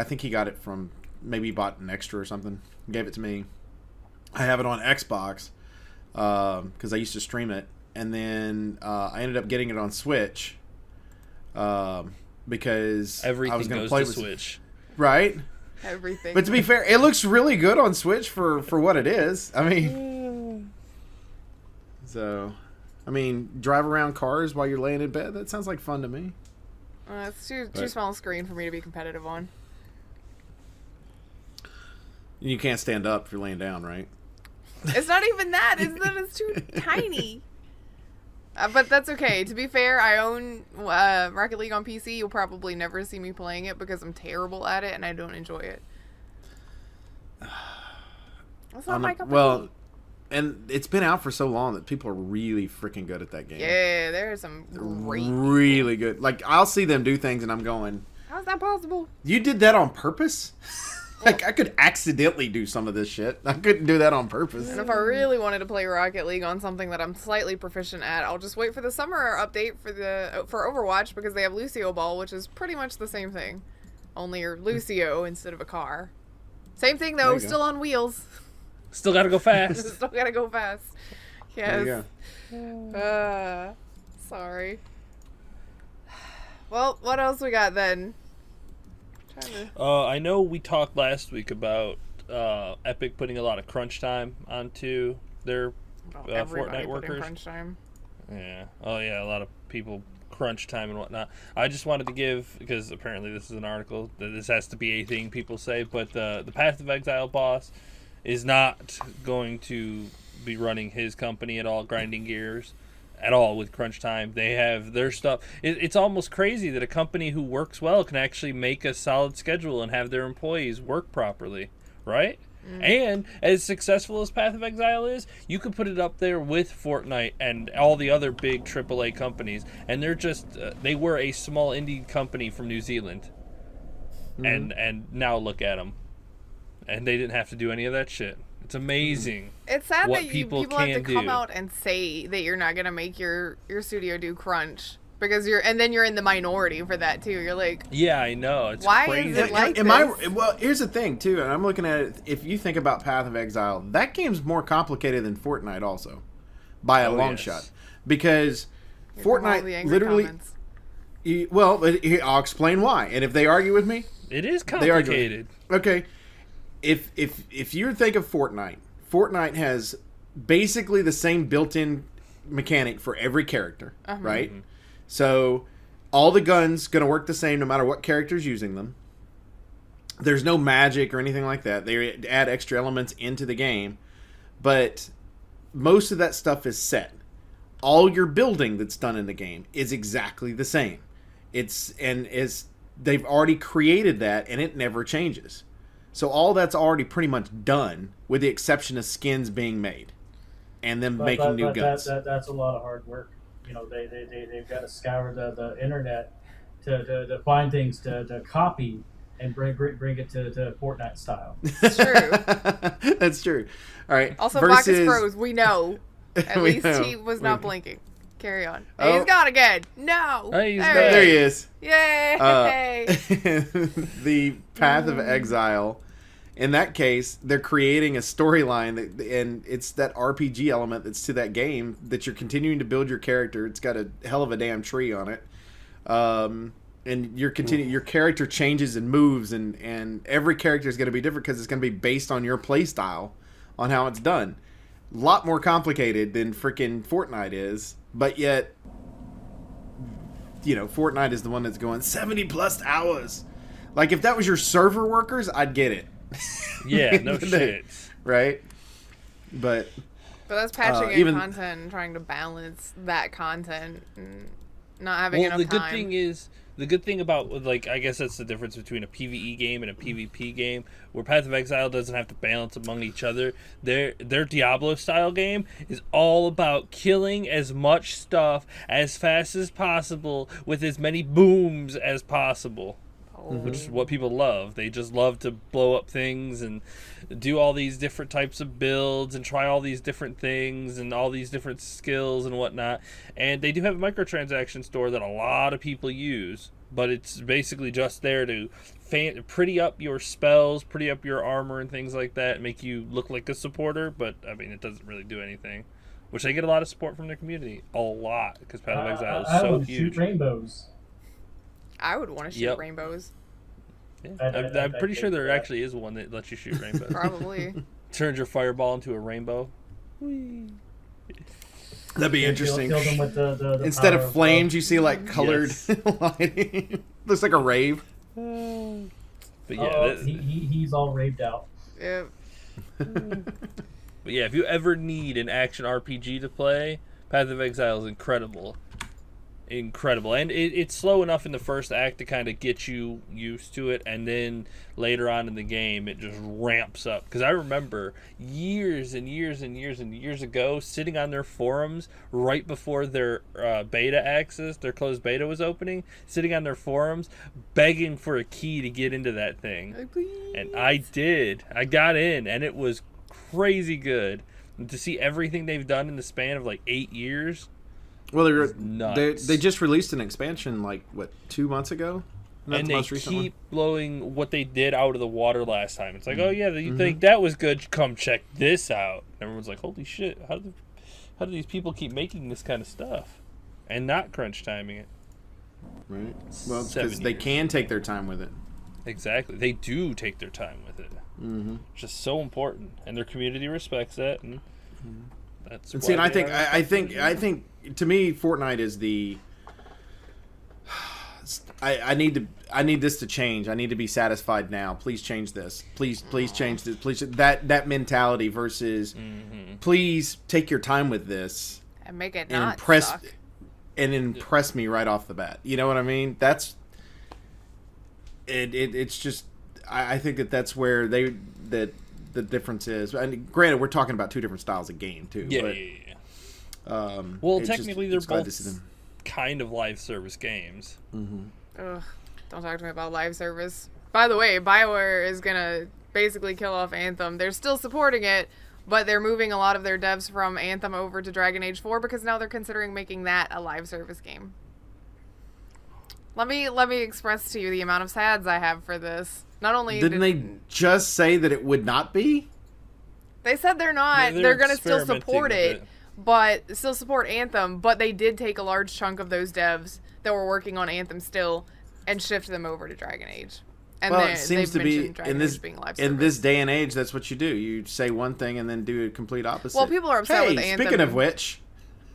think he got it from, maybe he bought an extra or something. Gave it to me. I have it on Xbox because I used to stream it. And then I ended up getting it on Switch because everything I was going to goes play to with Switch. Right? Everything. But to be fair, it looks really good on Switch for what it is. I mean... So... I mean, drive around cars while you're laying in bed. That sounds like fun to me. It's too small a screen for me to be competitive on. You can't stand up if you're laying down, right? It's not even that. It's too tiny. But that's okay. To be fair, I own Rocket League on PC. You'll probably never see me playing it because I'm terrible at it and I don't enjoy it. That's not my cup of tea. And it's been out for so long that people are really freaking good at that game. Yeah, there are some great really good. Like, I'll see them do things and I'm going, how's that possible? You did that on purpose? Like, I could accidentally do some of this shit. I couldn't do that on purpose. And if I really wanted to play Rocket League on something that I'm slightly proficient at, I'll just wait for the summer update for Overwatch because they have Lucio Ball, which is pretty much the same thing. Only you're Lucio instead of a car. Same thing, though, still on wheels. Still gotta go fast. Still gotta go fast. Yes. There you go. Sorry. Well, what else we got then? I know we talked last week about Epic putting a lot of crunch time onto their Fortnite workers. Crunch time. Yeah. Oh yeah, a lot of people crunch time and whatnot. I just wanted to give, because apparently this is an article, that this has to be a thing people say, but the Path of Exile boss is not going to be running his company at all, grinding gears at all with crunch time. They have their stuff. It's almost crazy that a company who works well can actually make a solid schedule and have their employees work properly, right? And as successful as Path of Exile is, you could put it up there with Fortnite and all the other big AAA companies, and they're just they were a small indie company from New Zealand, and now look at them. And they didn't have to do any of that shit. It's amazing. It's sad what that people have to come do. out and say that you're not gonna make your studio do crunch because then you're in the minority for that too. You're like, yeah, I know. It's why crazy. is it like this? Well, here's the thing too, and I'm looking at it. If you think about Path of Exile, that game's more complicated than Fortnite, also, by a long shot, because Fortnite literally. I'll explain why, and if they argue with me, it is complicated. Okay. If you think of Fortnite has basically the same built-in mechanic for every character, right? Mm-hmm. So all the guns going to work the same no matter what character's using them. There's no magic or anything like that. They add extra elements into the game, but most of that stuff is set. All your building that's done in the game is exactly the same. They've already created that, and it never changes. So all that's already pretty much done, with the exception of skins being made, and them making new guns. That's a lot of hard work. You know, they've got to scour the internet to find things to copy and bring it to Fortnite style. It's true. That's true. All right. Also, Baka's froze. We know. At least he was not blinking. Carry on. Oh. He's gone again. No. Oh, there he is. Yay! The Path of Exile. In that case, they're creating a storyline, and it's that RPG element that's to that game that you're continuing to build your character. It's got a hell of a damn tree on it, and your character changes and moves, and every character is going to be different because it's going to be based on your play style, on how it's done. A lot more complicated than freaking Fortnite is, but yet, you know, Fortnite is the one that's going 70 plus hours. Like, if that was your server workers, I'd get it. Yeah, no shit. Right? But that's patching in content and trying to balance that content and not having enough time. The The good thing about, like, I guess that's the difference between a PvE game and a PvP game, where Path of Exile doesn't have to balance among each other. Their Diablo style game is all about killing as much stuff as fast as possible with as many booms as possible. Which is what people love. They just love to blow up things and do all these different types of builds and try all these different things and all these different skills and whatnot. And they do have a microtransaction store that a lot of people use, but it's basically just there to pretty up your spells, pretty up your armor and things like that, make you look like a supporter. But I mean, it doesn't really do anything. Which they get a lot of support from their community, a lot, because Path of Exile is so huge. Shoot rainbows. I would want to shoot rainbows. Yeah. I'm pretty sure there actually is one that lets you shoot rainbows. Probably. Turns your fireball into a rainbow. Whee. That'd be interesting. Kill them with the Instead power of flames, you see like colored lighting. Looks like a rave. But yeah, he's all raved out. Yeah. But yeah, if you ever need an action RPG to play, Path of Exile is incredible. And it's slow enough in the first act to kind of get you used to it, and then later on in the game it just ramps up. Because I remember years and years and years and years ago sitting on their forums right before their beta access, their closed beta was opening, sitting on their forums begging for a key to get into that thing. And I did. I got in, and it was crazy good. And to see everything they've done in the span of like 8 years. Well, they just released an expansion like 2 months ago, and they keep blowing what they did out of the water last time. It's like, oh yeah, you think that was good? Come check this out. Everyone's like, holy shit! How do these people keep making this kind of stuff and not crunch timing it? Right. Well, because they can take their time with it. Exactly, they do take their time with it. It's just so important, and their community respects that. And that's. And see, and I think to me, Fortnite is the. I need this to change. I need to be satisfied now. Please change this. Please change this. Please that mentality versus please take your time with this and make it and not suck. Suck. And impress me right off the bat. You know what I mean? That's it. It's just I think that's where the difference is. And granted, we're talking about two different styles of game too. Yeah. Well, technically, they're both kind of live service games. Ugh, don't talk to me about live service. By the way, BioWare is gonna basically kill off Anthem. They're still supporting it, but they're moving a lot of their devs from Anthem over to Dragon Age 4 because now they're considering making that a live service game. Let me express to you the amount of sads I have for this. Not only didn't they just say that it would not be? They said they're not. They're going to still support it, but still support Anthem. But they did take a large chunk of those devs that were working on Anthem still and shift them over to Dragon Age. And well, it seems to be in this day and age, that's what you do. You say one thing and then do a complete opposite. Well, people are upset with Anthem. Speaking of which,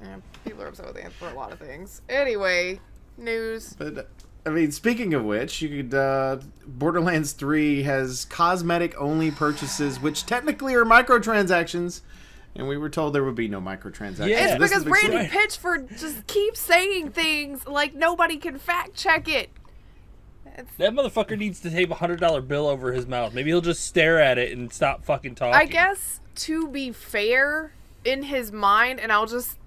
yeah, people are upset with Anthem for a lot of things. Anyway, news. But I mean, speaking of which, you could Borderlands 3 has cosmetic only purchases, which technically are microtransactions. And we were told there would be no microtransactions. Yeah, it's because Randy Pitchford just keeps saying things like nobody can fact check it. That motherfucker needs to tape a $100 bill over his mouth. Maybe he'll just stare at it and stop fucking talking. I guess, to be fair, in his mind, and I'll just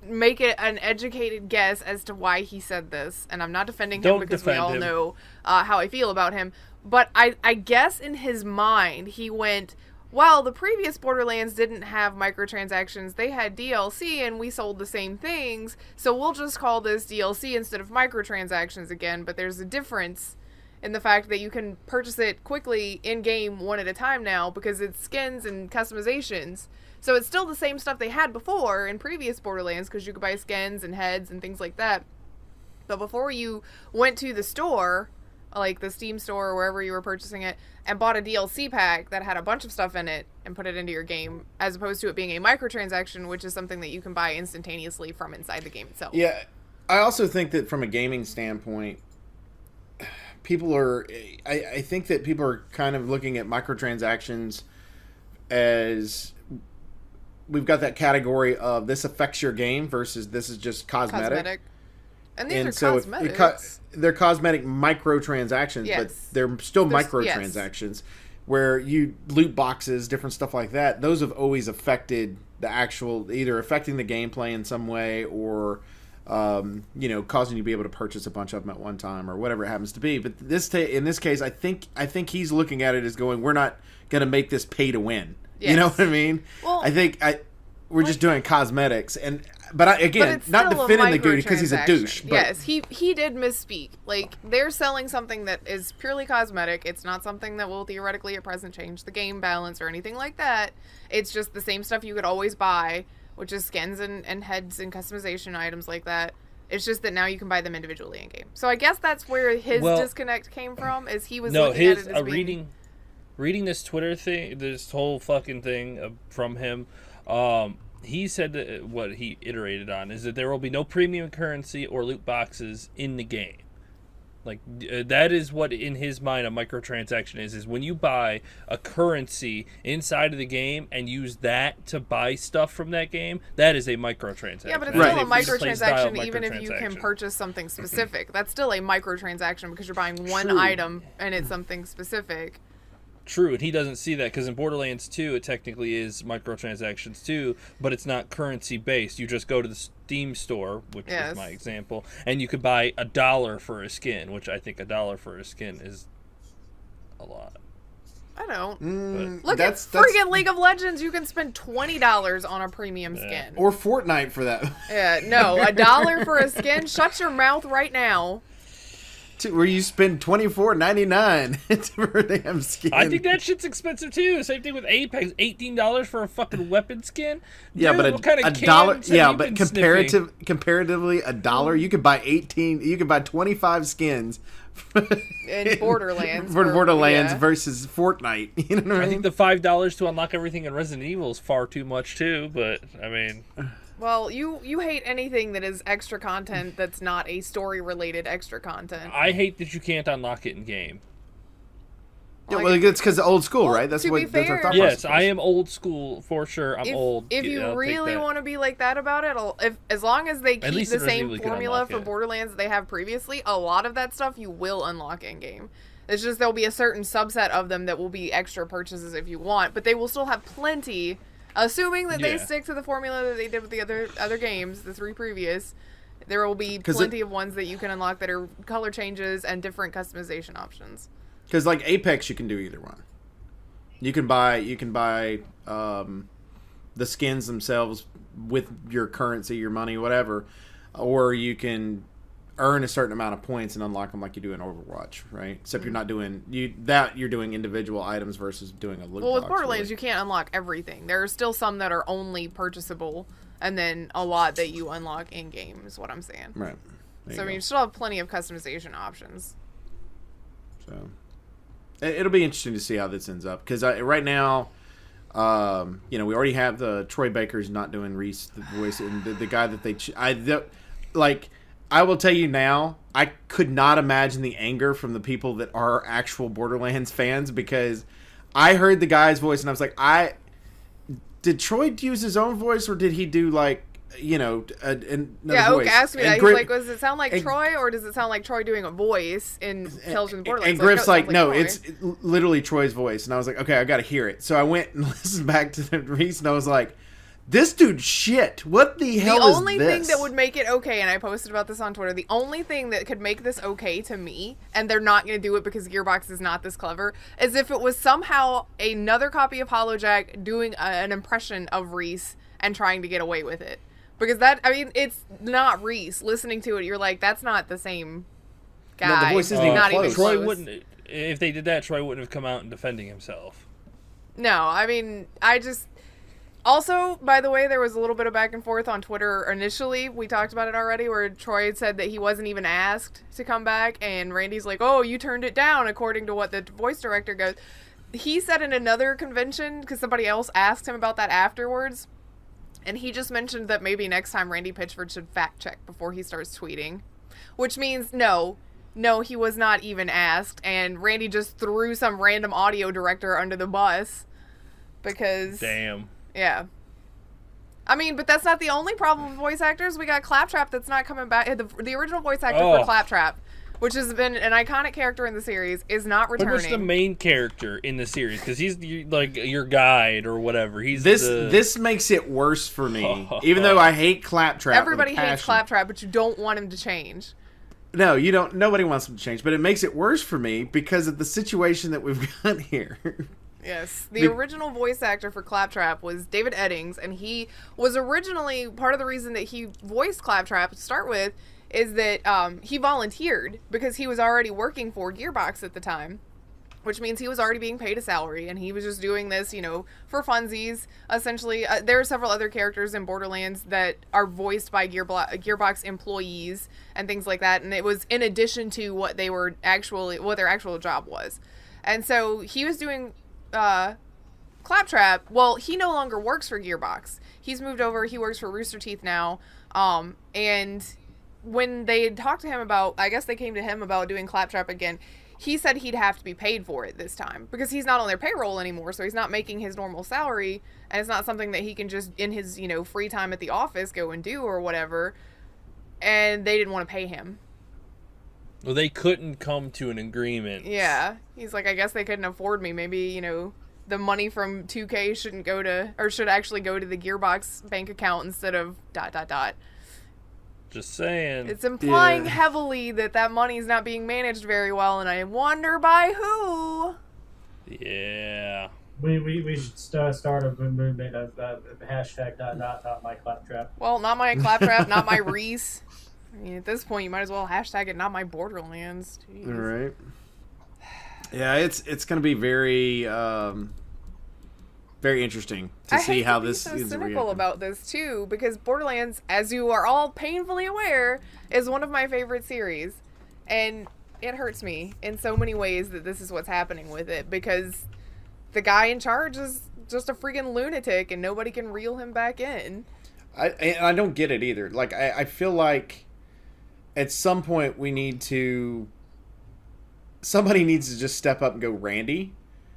make it an educated guess as to why he said this. And I'm not defending him because we all know how I feel about him. But I guess in his mind, he went, well, the previous Borderlands didn't have microtransactions. They had DLC, and we sold the same things. So we'll just call this DLC instead of microtransactions again. But there's a difference in the fact that you can purchase it quickly in-game one at a time now because it's skins and customizations. So it's still the same stuff they had before in previous Borderlands because you could buy skins and heads and things like that. But before you went to the store, like the Steam store or wherever you were purchasing it, and bought a DLC pack that had a bunch of stuff in it and put it into your game, as opposed to it being a microtransaction, which is something that you can buy instantaneously from inside the game itself. Yeah, I also think that from a gaming standpoint, people are... I think that people are kind of looking at microtransactions as... We've got that category of this affects your game versus this is just cosmetic. And these are so cosmetics. they're cosmetic microtransactions, Yes. but they're still There's- microtransactions where you loot boxes, different stuff like that. Those have always affected the actual, either affecting the gameplay in some way or, causing you to be able to purchase a bunch of them at one time or whatever it happens to be. But in this case, I think he's looking at it as going, we're not going to make this pay to win. Yes. You know what I mean? Well, we're just doing cosmetics, but it's not still a defending the dude because he's a microtransaction. douche. But Yes, he did misspeak. Like, they're selling something that is purely cosmetic. It's not something that will theoretically at present change the game balance or anything like that. It's just the same stuff you could always buy, which is skins and heads and customization items like that. It's just that now you can buy them individually in game. So I guess that's where his disconnect came from. Is he was looking at it as being... reading this Twitter thing, this whole fucking thing from him. He said that what he iterated on is that there will be no premium currency or loot boxes in the game. Like, that is what, in his mind, a microtransaction is when you buy a currency inside of the game and use that to buy stuff from that game, that is a microtransaction. Yeah, but it's Right. still a Free-to-play microtransaction even if you can microtransaction. purchase something specific. That's still a microtransaction because you're buying one True. item and it's something specific. True, and he doesn't see that because in Borderlands 2, it technically is microtransactions too, but it's not currency based. You just go to the Steam store, which Yes. is my example, and you could buy $1 for a skin, which I think $1 for a skin is a lot. I don't. look, Look at friggin' League of Legends. You can spend $20 on a premium skin. or Fortnite for that. Yeah, no, $1 for a skin. Shut your mouth right now. Where you spend $24.99 for a damn skin. I think that shit's expensive too. Same thing with Apex, $18 for a fucking weapon skin. Yeah, Dude, but what kind of a dollar. cans have Yeah, you but been sniffing? comparatively, $1 you could buy 18. You could buy 25 skins. In Borderlands. for Borderlands yeah. versus Fortnite. You know what I I mean? think the $5 to unlock everything in Resident Evil is far too much too. But I mean, Well, you hate anything that is extra content that's not a story-related extra content. I hate that you can't unlock it in game. Yeah, well, it's because of old school, Well, right? That's to what. be That's our fair- thought Yes, process. I am old school for sure. I'm old. If Yeah, you I'll take really that. want to be like that about it, as long as they keep least the in Resident same Evil you can formula unlock for it. Borderlands that they have previously, a lot of that stuff you will unlock in game. It's just there'll be a certain subset of them that will be extra purchases if you want, but they will still have plenty, assuming that they Yeah. stick to the formula that they did with the other games, the 3 previous. There will be 'Cause plenty of ones that you can unlock that are color changes and different customization options. Because like Apex, you can do either one. You can buy the skins themselves with your currency, your money, whatever, or you can earn a certain amount of points and unlock them like you do in Overwatch, right? Except you're not doing you're doing individual items versus doing a loot Well, with box, Borderlands, really. you can't unlock everything. There are still some that are only purchasable, and then a lot that you unlock in game. Is what I'm saying. Right. There So I mean, go. you still have plenty of customization options. So it'll be interesting to see how this ends up because right now, we already have the Troy Baker's not doing Reese the voice and the guy that I will tell you now, I could not imagine the anger from the people that are actual Borderlands fans because I heard the guy's voice and I was like, did Troy use his own voice or did he do like another Yeah, voice? Oak asked me And that. He's Grif- like, does it sound like and- Troy, or does it sound like Troy doing a voice in Tales from the Borderlands? And Griff's like, it sounds no, Troy." it's literally Troy's voice. And I was like, okay, I got to hear it. So I went and listened back to the Reese, and I was like, this dude's shit. What the hell The is only this? thing that would make it okay, and I posted about this on Twitter, the only thing that could make this okay to me, and they're not going to do it because Gearbox is not this clever, is if it was somehow another copy of HoloJack doing an impression of Reese and trying to get away with it. Because it's not Reese. Listening to it, you're like, that's not the same guy. No, the voice isn't even not close. even Troy close. wouldn't. If they did that, Troy wouldn't have come out and defending himself. No, I mean, Also, by the way, there was a little bit of back and forth on Twitter initially. We talked about it already, where Troy had said that he wasn't even asked to come back, and Randy's like, oh, you turned it down, according to what the voice director goes. He said in another convention, because somebody else asked him about that afterwards, and he just mentioned that maybe next time Randy Pitchford should fact check before he starts tweeting. Which means, no, he was not even asked, and Randy just threw some random audio director under the bus, because... Damn. Yeah. I mean, but that's not the only problem with voice actors. We got Claptrap that's not coming back. The original voice actor for Claptrap, which has been an iconic character in the series, is not returning. Pretty much the main character in the series, because he's like your guide or whatever. This makes it worse for me, even though I hate Claptrap. Everybody hates Claptrap, but you don't want him to change. No, you don't. Nobody wants him to change, but it makes it worse for me because of the situation that we've got here. Yes, the original voice actor for Claptrap was David Eddings, and he was originally part of the reason that he voiced Claptrap to start with is that he volunteered because he was already working for Gearbox at the time, which means he was already being paid a salary, and he was just doing this, for funsies. Essentially, there are several other characters in Borderlands that are voiced by Gearbox employees and things like that, and it was in addition to what their actual job was. And so he was doing Claptrap. Well, he no longer works for Gearbox. He's moved over. He works for Rooster Teeth now. And when they had talked to him about, I guess they came to him about doing Claptrap again, he said he'd have to be paid for it this time because he's not on their payroll anymore. So he's not making his normal salary, and it's not something that he can just in his, free time at the office go and do or whatever. And they didn't want to pay him. Well, they couldn't come to an agreement. Yeah. He's like, I guess they couldn't afford me. Maybe, the money from 2K should actually go to the Gearbox bank account instead of ... Just saying. It's implying heavily that money's not being managed very well, and I wonder by who. Yeah. We should start a movement of hashtag not my Claptrap. Well, not my Claptrap, not my Reese. I mean, at this point, you might as well hashtag it not my Borderlands. Jeez. All right. Yeah, it's going to be very very interesting to see how this is. I'm so cynical about this too, because Borderlands, as you are all painfully aware, is one of my favorite series, and it hurts me in so many ways that this is what's happening with it, because the guy in charge is just a freaking lunatic, and nobody can reel him back in. I don't get it either. Like I feel like at some point somebody needs to just step up and go, Randy,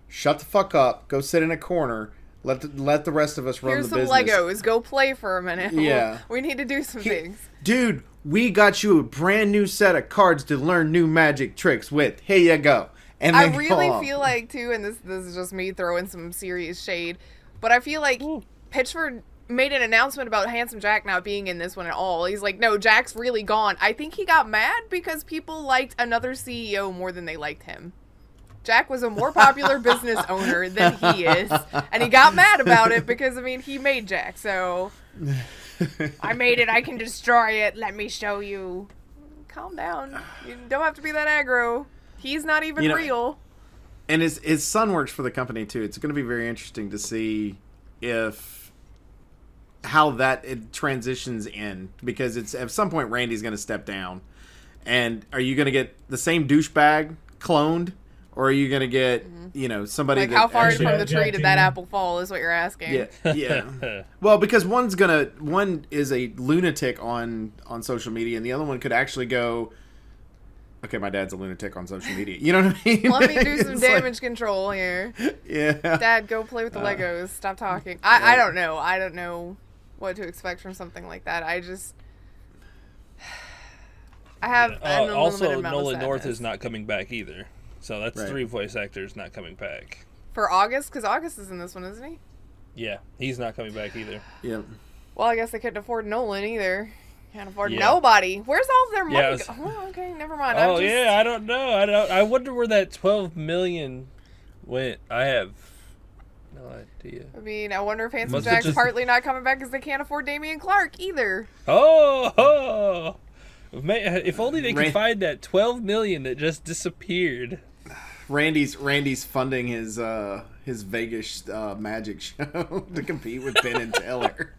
shut the fuck up, go sit in a corner, let the rest of us run the business. Here's some Legos, go play for a minute. Yeah. We need to do some things. Dude, we got you a brand new set of cards to learn new magic tricks with. Here you go. And I really feel like, too, and this is just me throwing some serious shade, but I feel like Pitchford made an announcement about Handsome Jack not being in this one at all. He's like, no, Jack's really gone. I think he got mad because people liked another CEO more than they liked him. Jack was a more popular business owner than he is, and he got mad about it because, he made Jack, so I made it, I can destroy it, let me show you. Calm down. You don't have to be that aggro. He's not even real. And his son works for the company, too. It's going to be very interesting to see how it transitions in, because it's at some point Randy's going to step down, and are you going to get the same douchebag cloned, or are you going to get somebody like that how far actually, from the tree did that apple fall is what you're asking. yeah well, because one is a lunatic on social media, and the other one could actually go, okay, my dad's a lunatic on social media, you know what I mean? Let me do some damage control here. Yeah, Dad, go play with the Legos, stop talking. I don't know what to expect from something like that. I have an also unlimited amount of Nolan North sadness. is not coming back either, so that's Right. 3 voice actors not coming back. For August, because August is in this one, isn't he? Yeah, he's not coming back either. yeah. Well, I guess they couldn't afford Nolan either. Can't afford Yeah. nobody. Where's all of their money? Yeah, Oh, okay, never mind. Oh yeah, I don't know. I wonder where that 12 million went. I have no idea. I wonder if Handsome Must have Jack's just- partly not coming back because they can't afford Damian Clark either. Oh, if only they could Ran- find that 12 million that just disappeared. Randy's funding his Vegas magic show to compete with Penn and Teller.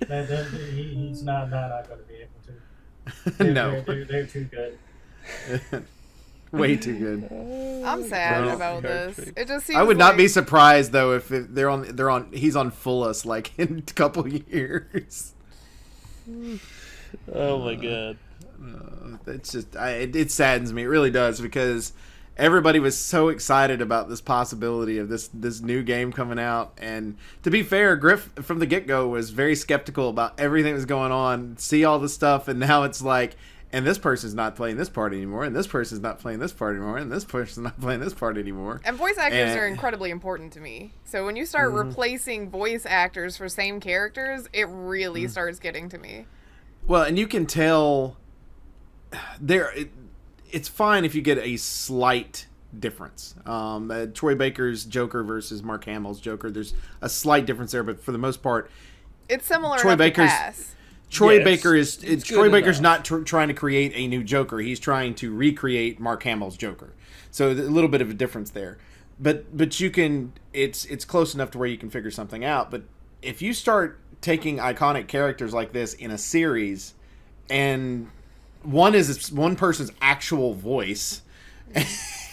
He's not going to be able to. No. They're too good. Way too good. I'm sad Well, about this. It just seems I would not like- be surprised though if he's on Full Us like in a couple years. Oh my god. It's just it saddens me. It really does, because everybody was so excited about this possibility of this new game coming out. And to be fair, Grif from the get-go was very skeptical about everything that was going on, see all the stuff, and now it's like, and this person's not playing this part anymore, and this person's not playing this part anymore, and this person's not playing this part anymore. And voice actors are incredibly important to me. So when you start replacing voice actors for same characters, it really starts getting to me. Well, and you can tell it's fine if you get a slight difference. Troy Baker's Joker versus Mark Hamill's Joker, there's a slight difference there, but for the most part, it's similar enough to pass. Troy Baker's not trying to create a new Joker. He's trying to recreate Mark Hamill's Joker. So a little bit of a difference there. But you can it's close enough to where you can figure something out. But if you start taking iconic characters like this in a series, and one is one person's actual voice,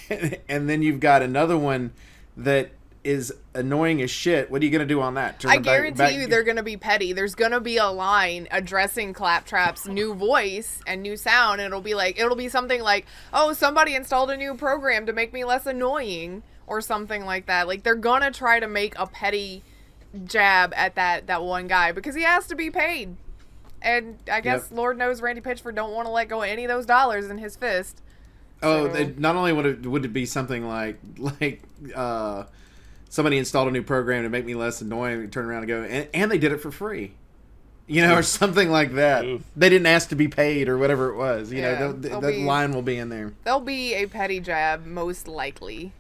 and then you've got another one that is annoying as shit, what are you going to do on that? I guarantee you they're going to be petty. There's going to be a line addressing Claptrap's new voice and new sound, and it'll be something like, oh, somebody installed a new program to make me less annoying, or something like that. Like, they're going to try to make a petty jab at that one guy, because he has to be paid. And I guess Lord knows Randy Pitchford don't want to let go of any of those dollars in his fist. Oh, so. Not only would it be something like somebody installed a new program to make me less annoying, turn around and go, and they did it for free. Or something like that. Oof. They didn't ask to be paid or whatever it was. That line will be in there. There'll be a petty jab, most likely.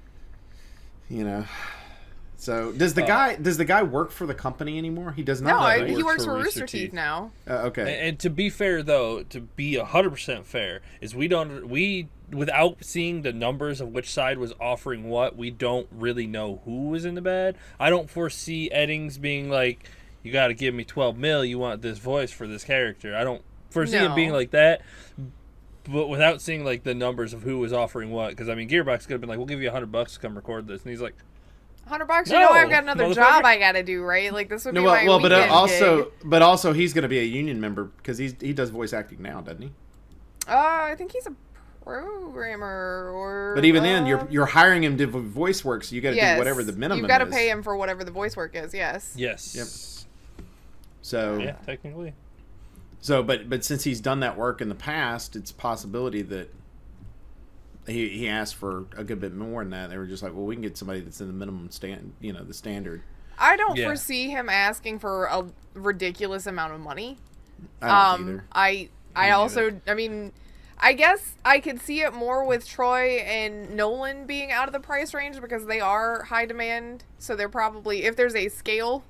So does the guy work for the company anymore? He does not. No, right? he works for Rooster Teeth now. Okay. And to be fair, though, to be 100% fair, is we without seeing the numbers of which side was offering what, we don't really know who was in the bad. I don't foresee Eddings being like, you got to give me 12 mil. You want this voice for this character. I don't foresee him being like that. But without seeing like the numbers of who was offering what, because I mean, Gearbox could have been like, we'll give you $100 to come record this, and he's like, $100? You know I've got another job I gotta do, right? Like, this would be my weekend but also he's gonna be a union member because he does voice acting now, doesn't he? I think he's a programmer or. But even then, you're hiring him to voice work, so you got to do whatever the minimum. You've got to pay him for whatever the voice work is. Yes. Yes. Yep. So. Yeah, technically. So, but since he's done that work in the past, it's a possibility that. He asked for a good bit more than that. They were just like, well, we can get somebody that's in the minimum the standard. I don't foresee him asking for a ridiculous amount of money. I don't either. I also, I mean, I guess I could see it more with Troy and Nolan being out of the price range because they are high demand. So they're probably, if there's a scale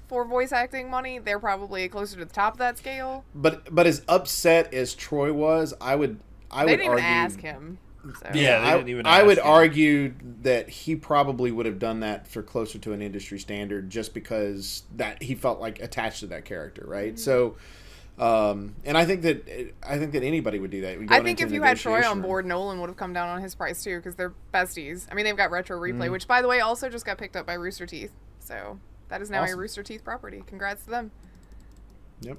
for voice acting money, they're probably closer to the top of that scale. But as upset as Troy was, I would didn't even ask him. So. Yeah, I would argue that he probably would have done that for closer to an industry standard, just because that he felt like attached to that character, right? Mm-hmm. So, and I think that anybody would do that. I think if you had Troy on board, Nolan would have come down on his price too, because they're besties. I mean, they've got Retro Replay, which, by the way, also just got picked up by Rooster Teeth. So that is now a Rooster Teeth property. Congrats to them. Yep.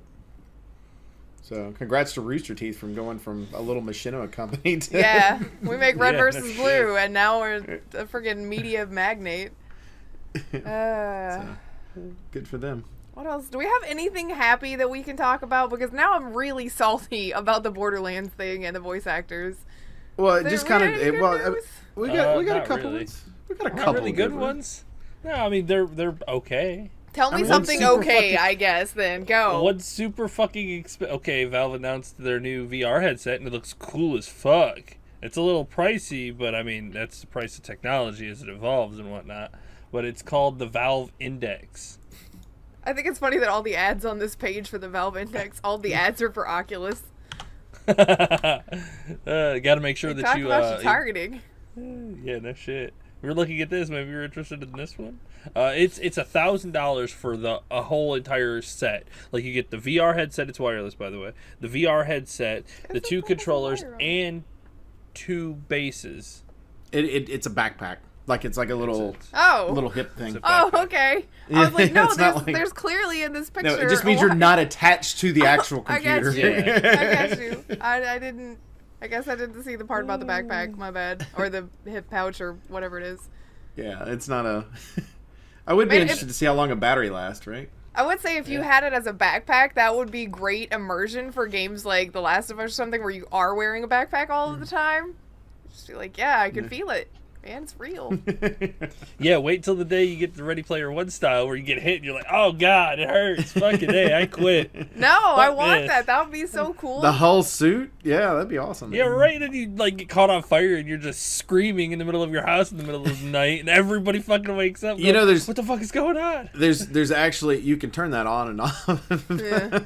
So, congrats to Rooster Teeth from going from a little machinima company to... Yeah, we make red versus blue, and now we're a friggin' media magnate. So, good for them. What else? Do we have anything happy that we can talk about? Because now I'm really salty about the Borderlands thing and the voice actors. Well, just kind of... we got a couple ones. We got a couple really good ones. No, I mean, they're okay. Tell me something okay, I guess, then. Go. What's super fucking okay, Valve announced their new VR headset, and it looks cool as fuck. It's a little pricey, but, I mean, that's the price of technology as it evolves and whatnot. But it's called the Valve Index. I think it's funny that all the ads on this page for the Valve Index, all the ads are for Oculus. Gotta make sure that you... Talk about your targeting. Yeah, no shit. We were looking at this. Maybe you're interested in this one. It's $1,000 for a whole entire set. Like, you get the VR headset. It's wireless, by the way. The VR headset, the two controllers, and 2 bases. It's a backpack. Like, it's like a little hip thing. Oh, okay. I was like, no, there's clearly in this picture. No, it just means you're not attached to the actual computer. I got you. I got you. I didn't I guess I didn't see the part about the backpack. My bad. Or the hip pouch or whatever it is. Yeah, it's not a... I would be interested to see how long a battery lasts, right? I would say if you had it as a backpack, that would be great immersion for games like The Last of Us or something where you are wearing a backpack all of the time. Just be like, yeah, I can feel it. Man, it's real. Yeah, wait till the day you get the Ready Player One style where you get hit and you're like, oh god, it hurts. Fucking hey, I quit. No, I want this. that. That would be so cool. The whole suit? Yeah, that'd be awesome. Yeah, right. And you like get caught on fire and you're just screaming in the middle of your house in the middle of the night, and everybody fucking wakes up. You know, there's what the fuck is going on? There's actually, you can turn that on and off. Yeah.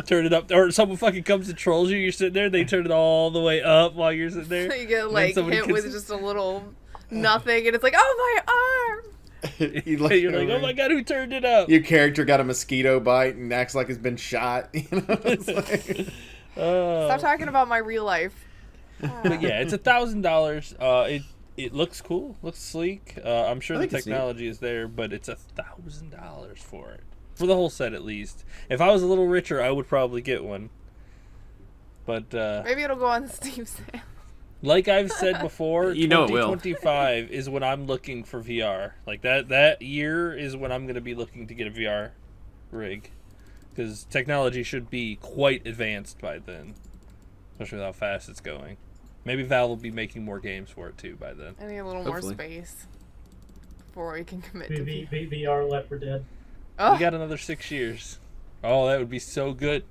Turn it up, or someone fucking comes and trolls you. You're sitting there, they turn it all the way up while you're sitting there. So you get And like then somebody hit gets- with just a little nothing, and it's like, oh my arm. You look You're like, over, oh my god, who turned it up? your character got a mosquito bite and acts like it's been shot. You know, it's like, Stop talking about my real life. But yeah, it's $1,000. It looks cool, looks sleek. I'm sure I the can see it. technology is there, but it's $1,000 for it, for the whole set at least. If I was a little richer, I would probably get one. But Maybe it'll go on the Steam sale. like I've said before, You know it will. 2025 is when I'm looking for VR. Like that year is when I'm going to be looking to get a VR rig, because technology should be quite advanced by then, especially with how fast it's going. Maybe Valve will be making more games for it too by then. I need a little Hopefully. more space before we can commit to VR Left 4 Dead. Oh, We got another 6 years. Oh, that would be so good.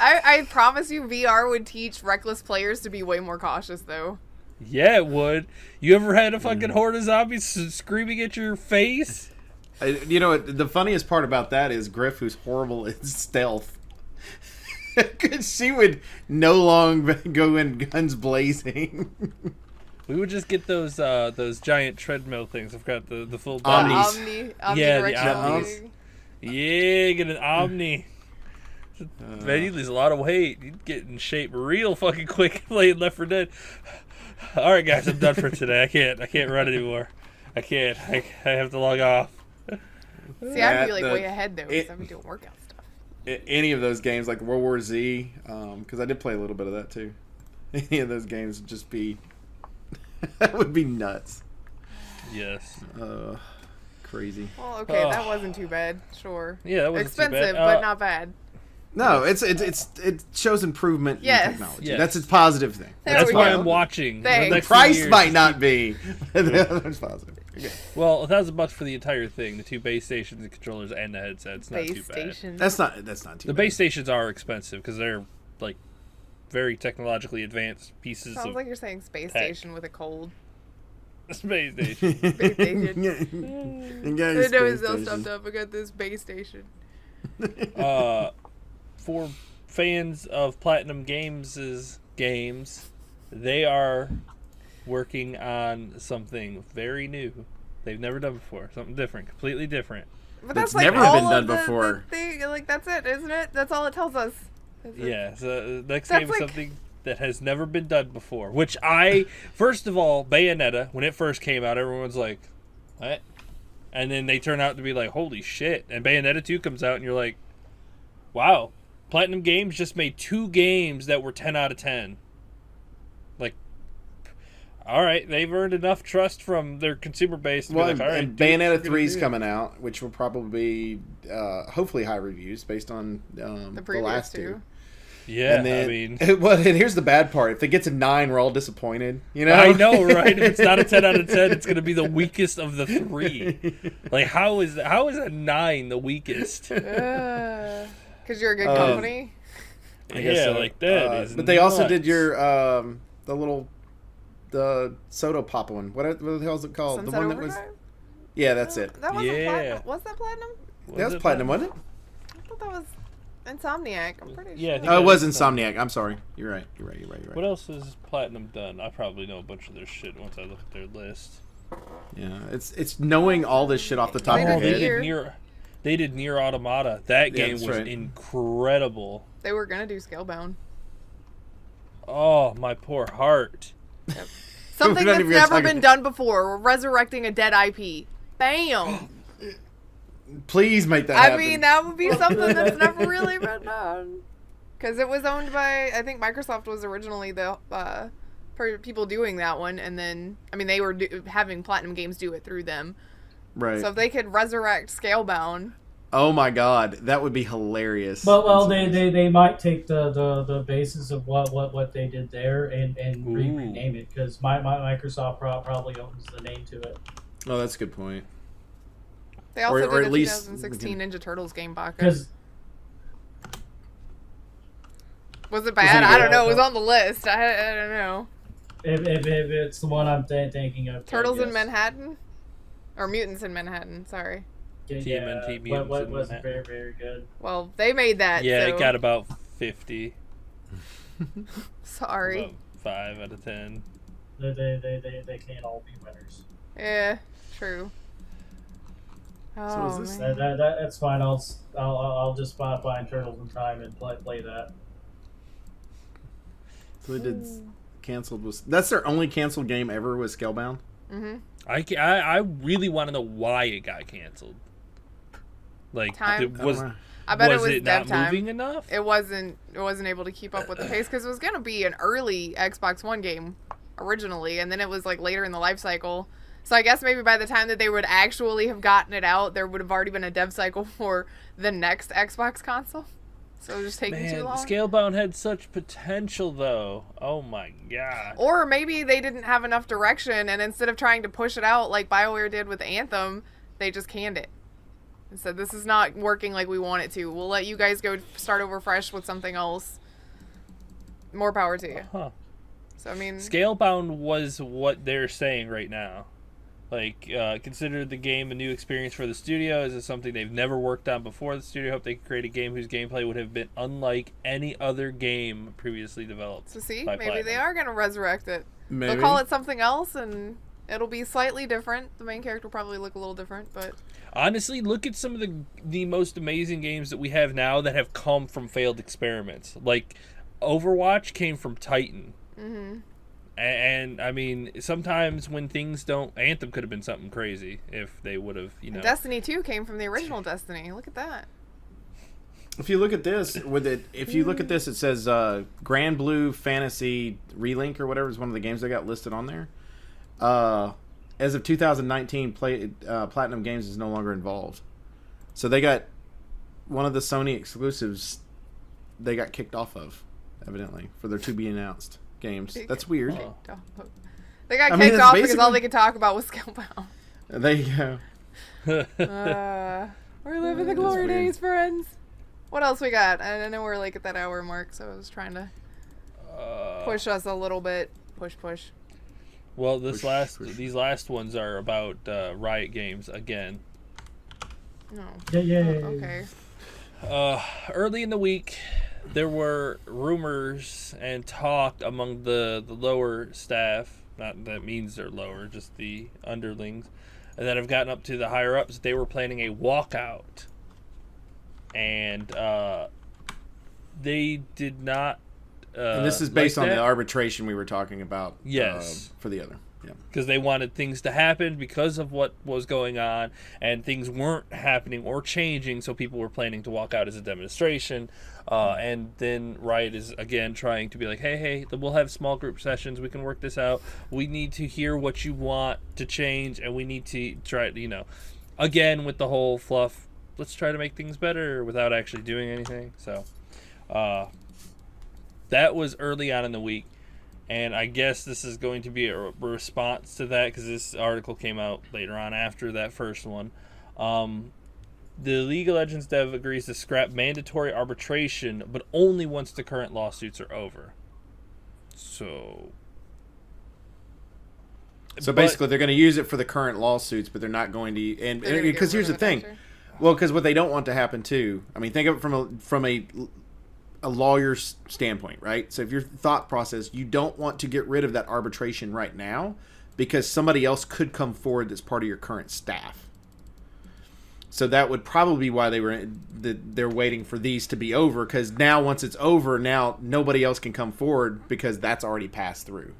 I promise you VR would teach reckless players to be way more cautious, though. Yeah, it would. You ever had a fucking horde of zombies screaming at your face? you know, the funniest part about that is Grif, who's horrible at stealth. Because she would no longer go in guns blazing. We would just get those giant treadmill things. I've got the full Omnis. body. Omnidirectional Yeah, the Omnis. thing. Yeah, get an Omni. Man, you lose a lot of weight. You'd get in shape real fucking quick playing Left 4 Dead. All right, guys, I'm done for today. I can't run anymore. I can't. I have to log off. See, I'd be like way ahead, though, because it- I'd be doing workout stuff. Any of those games, like World War Z, because I did play a little bit of that too. Any of those games would just be... that would be nuts. Yes. Crazy. Well, okay, that wasn't too bad. Sure. Yeah, that wasn't too bad. Expensive, but not bad. No, it shows improvement Yes. in technology. Yes. That's its positive thing. There That's we why go. I'm watching. Thanks. The next The few price years might to not keep- be. The other's positive. Okay. Well, $1,000 for the entire thing, the 2 base stations, the controllers, and the headsets. Not Base too bad. station. That's not too The bad. base stations are expensive because they're like very technologically advanced pieces Sounds of like you're saying space tech. station with a cold. space station. Space station. You got I your know it's space all station. stuffed up. I got this base station. For fans of Platinum Games' games, they are working on something very new. They've never done before. Something different, completely different. But That's that's like never all been of done the before. thing. Like that's it, isn't it? That's all it tells us. Is it? Yeah, so next That's game is like- something that has never been done before. Which first of all, Bayonetta, when it first came out, everyone's like, what? And then they turn out to be like, holy shit. And Bayonetta 2 comes out and you're like, wow. Platinum Games just made 2 games that were 10 out of 10. Like, all right, they've earned enough trust from their consumer base to Well, be like, all right, and do what you're Bayonetta gonna 3 is do. coming out, which will probably be hopefully high reviews based on the previous last two. two. Yeah, And then, I mean, well, and here's the bad part: if it gets a 9, we're all disappointed. You know, I know, right? If it's not a 10 out of 10, it's going to be the weakest of the 3. Like, how is a 9 the weakest? Because you're a good Um, company. I guess Yeah, so. like that is But they also did nuts. your the soda pop one. What the hell is it called? Sunset the one that was. Overdrive? Yeah, that's it. That wasn't Yeah. platinum. Was that platinum? That was platinum, wasn't it? I thought that was Insomniac. I'm pretty Yeah, I sure. think Oh, it that was is Insomniac. I'm sorry. You're right. What else has Platinum done? I probably know a bunch of their shit once I look at their list. Yeah, it's knowing all this shit off the top They of did your they head. Nier. did They did Nier Automata. That Yeah, game that's was right. incredible. They were gonna do Scalebound. Oh, my poor heart. Something not that's even gonna never talk been done before. We're resurrecting a dead IP. Bam! Please make that I happen. mean, that would be something that's never really been done. Because it was owned by, I think Microsoft was originally the people doing that one, and then, I mean, they were having Platinum Games do it through them. Right. So if they could resurrect Scalebound. Oh my god, that would be hilarious. Well, they might take the basis of what they did there and rename it, because Microsoft probably owns the name to it. Oh, that's a good point. They also or did at a least 2016 Ninja Turtles game, Baka. Because Was it bad? I don't know. It was on the list. I don't know. If it's the one I'm thinking of. Turtles in Manhattan? Or Mutants in Manhattan, sorry. TMNT Mutants what in was Manhattan. very, very good. Well, they made that, Yeah, so... it got about 50. Sorry. About 5 out of 10. They can't all be winners. Yeah, true. Oh, is this- man. That's fine. I'll just find Turtles in Time and play that. So they did canceled. That's their only canceled game ever, was Scalebound? Mm-hmm. I really want to know why it got canceled. Like, Time. I bet it was was it dev not time. moving enough? It wasn't able to keep up with the pace because it was going to be an early Xbox One game originally, and then it was like later in the life cycle. So I guess maybe by the time that they would actually have gotten it out, there would have already been a dev cycle for the next Xbox console. So it was just taking too long. Scalebound had such potential, though. Oh my god. Or maybe they didn't have enough direction, and instead of trying to push it out like BioWare did with Anthem, they just canned it. And said, this is not working like we want it to. We'll let you guys go start over fresh with something else. More power to you. Huh. So, I mean... Scalebound was what they're saying right now. Like, consider the game a new experience for the studio. Is it something they've never worked on before? The studio hope they could create a game whose gameplay would have been unlike any other game previously developed. So see, by maybe Platinum. they are going to resurrect it. Maybe. They'll call it something else, and it'll be slightly different. The main character will probably look a little different, but... Honestly, look at some of the most amazing games that we have now that have come from failed experiments. Like, Overwatch came from Titan. Mm-hmm. And I mean, sometimes when things don't... Anthem could have been something crazy if they would have, And Destiny 2 came from the original Destiny. Look at that. If you look at this, it says Grand Blue Fantasy Relink or whatever is one of the games they got listed on there. As of 2019, Platinum Games is no longer involved. So they got one of the Sony exclusives they got kicked off of, evidently, for their to-be-announced games. That's weird. Oh. They got I mean, kicked that's off because all basically- they could talk about was Scalebound. There you go. We're living the glory days, friends. What else we got? I know we're like at that hour mark, so I was trying to push us a little bit. Push. Well, Push. these last ones are about Riot games again. No. Yeah. Okay. Early in the week, there were rumors and talk among the lower staff. Not that means they're lower, just the underlings, and that have gotten up to the higher ups. They were planning a walkout, and they did not. And this is based like on that. the arbitration we were talking about. Yes. For the other. Yeah. Because they wanted things to happen because of what was going on, and things weren't happening or changing, so people were planning to walk out as a demonstration. And then Riot is again trying to be like, hey, we'll have small group sessions. We can work this out. We need to hear what you want to change, and we need to try, again with the whole fluff. Let's try to make things better without actually doing anything. So that was early on in the week. And I guess this is going to be a response to that because this article came out later on after that first one. The League of Legends dev agrees to scrap mandatory arbitration, but only once the current lawsuits are over. So Basically, they're going to use it for the current lawsuits, but they're not going to. And They're gonna get because here's rid the of it thing, after. well, because what they don't want to happen too. I mean, think of it from a lawyer's standpoint, right? So if your thought process, you don't want to get rid of that arbitration right now because somebody else could come forward that's part of your current staff. So that would probably be why they're waiting for these to be over, because now once it's over, now nobody else can come forward because that's already passed through.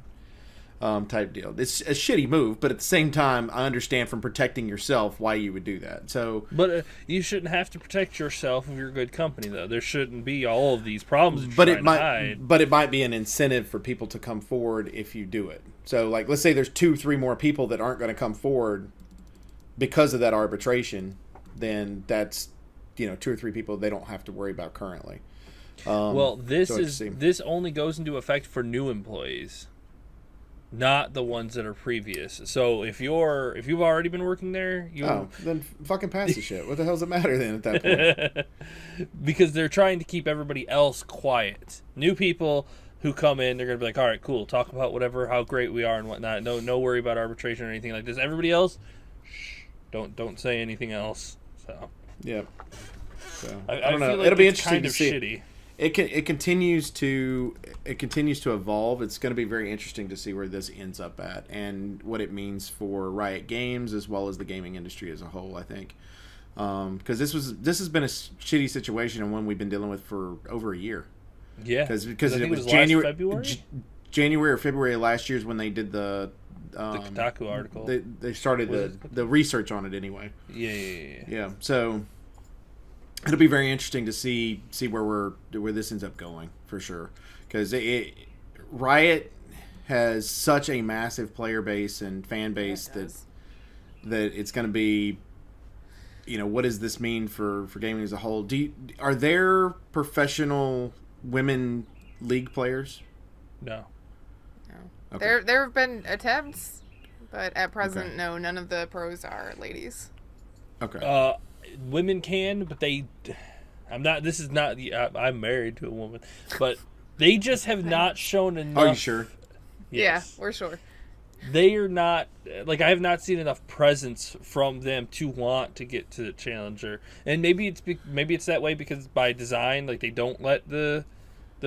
type deal. It's a shitty move, but at the same time, I understand from protecting yourself why you would do that. So, but you shouldn't have to protect yourself if you're a good company, though. There shouldn't be all of these problems. That you're trying to hide. But it might be an incentive for people to come forward if you do it. So, like, let's say there's 2-3 more people that aren't going to come forward because of that arbitration. Then that's 2 or 3 people they don't have to worry about currently. Well, this only goes into effect for new employees, not the ones that are previous. So if you've already been working there, then fucking pass the shit. What the hell does it matter then at that point? Because they're trying to keep everybody else quiet. New people who come in, they're gonna be like, all right, cool, talk about whatever, how great we are and whatnot. No worry about arbitration or anything like this. Everybody else, shh, don't say anything else. So yeah. So I don't know. feel like it'll be it's interesting kind to of see. shitty. It continues to evolve. It's going to be very interesting to see where this ends up at and what it means for Riot Games as well as the gaming industry as a whole. I think because this has been a shitty situation and one we've been dealing with for over a year. Yeah, because it was January or February of last year is when they did the Kotaku article. They started the research on it anyway. Yeah. So it'll be very interesting to see where this ends up going for sure, because Riot has such a massive player base and fan base that it's going to be, what does this mean for gaming as a whole? Are there professional women league players? No. Okay. There have been attempts, but at present, no, none of the pros are ladies. Okay. Women can, but I'm married to a woman, but they just have not shown enough. Are you sure? Yes. Yeah, we're sure. They are not, I have not seen enough presence from them to want to get to the Challenger. And maybe it's that way because by design, they don't let the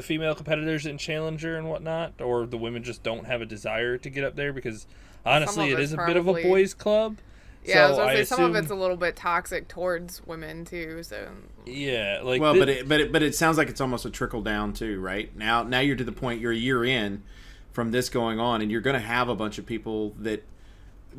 female competitors in Challenger and whatnot, or the women just don't have a desire to get up there because honestly it is a bit of a boys' club. Yeah, so I was gonna say some of it's a little bit toxic towards women too. So yeah, but it sounds like it's almost a trickle down too, right? Now you're to the point you're a year in from this going on, and you're going to have a bunch of people that,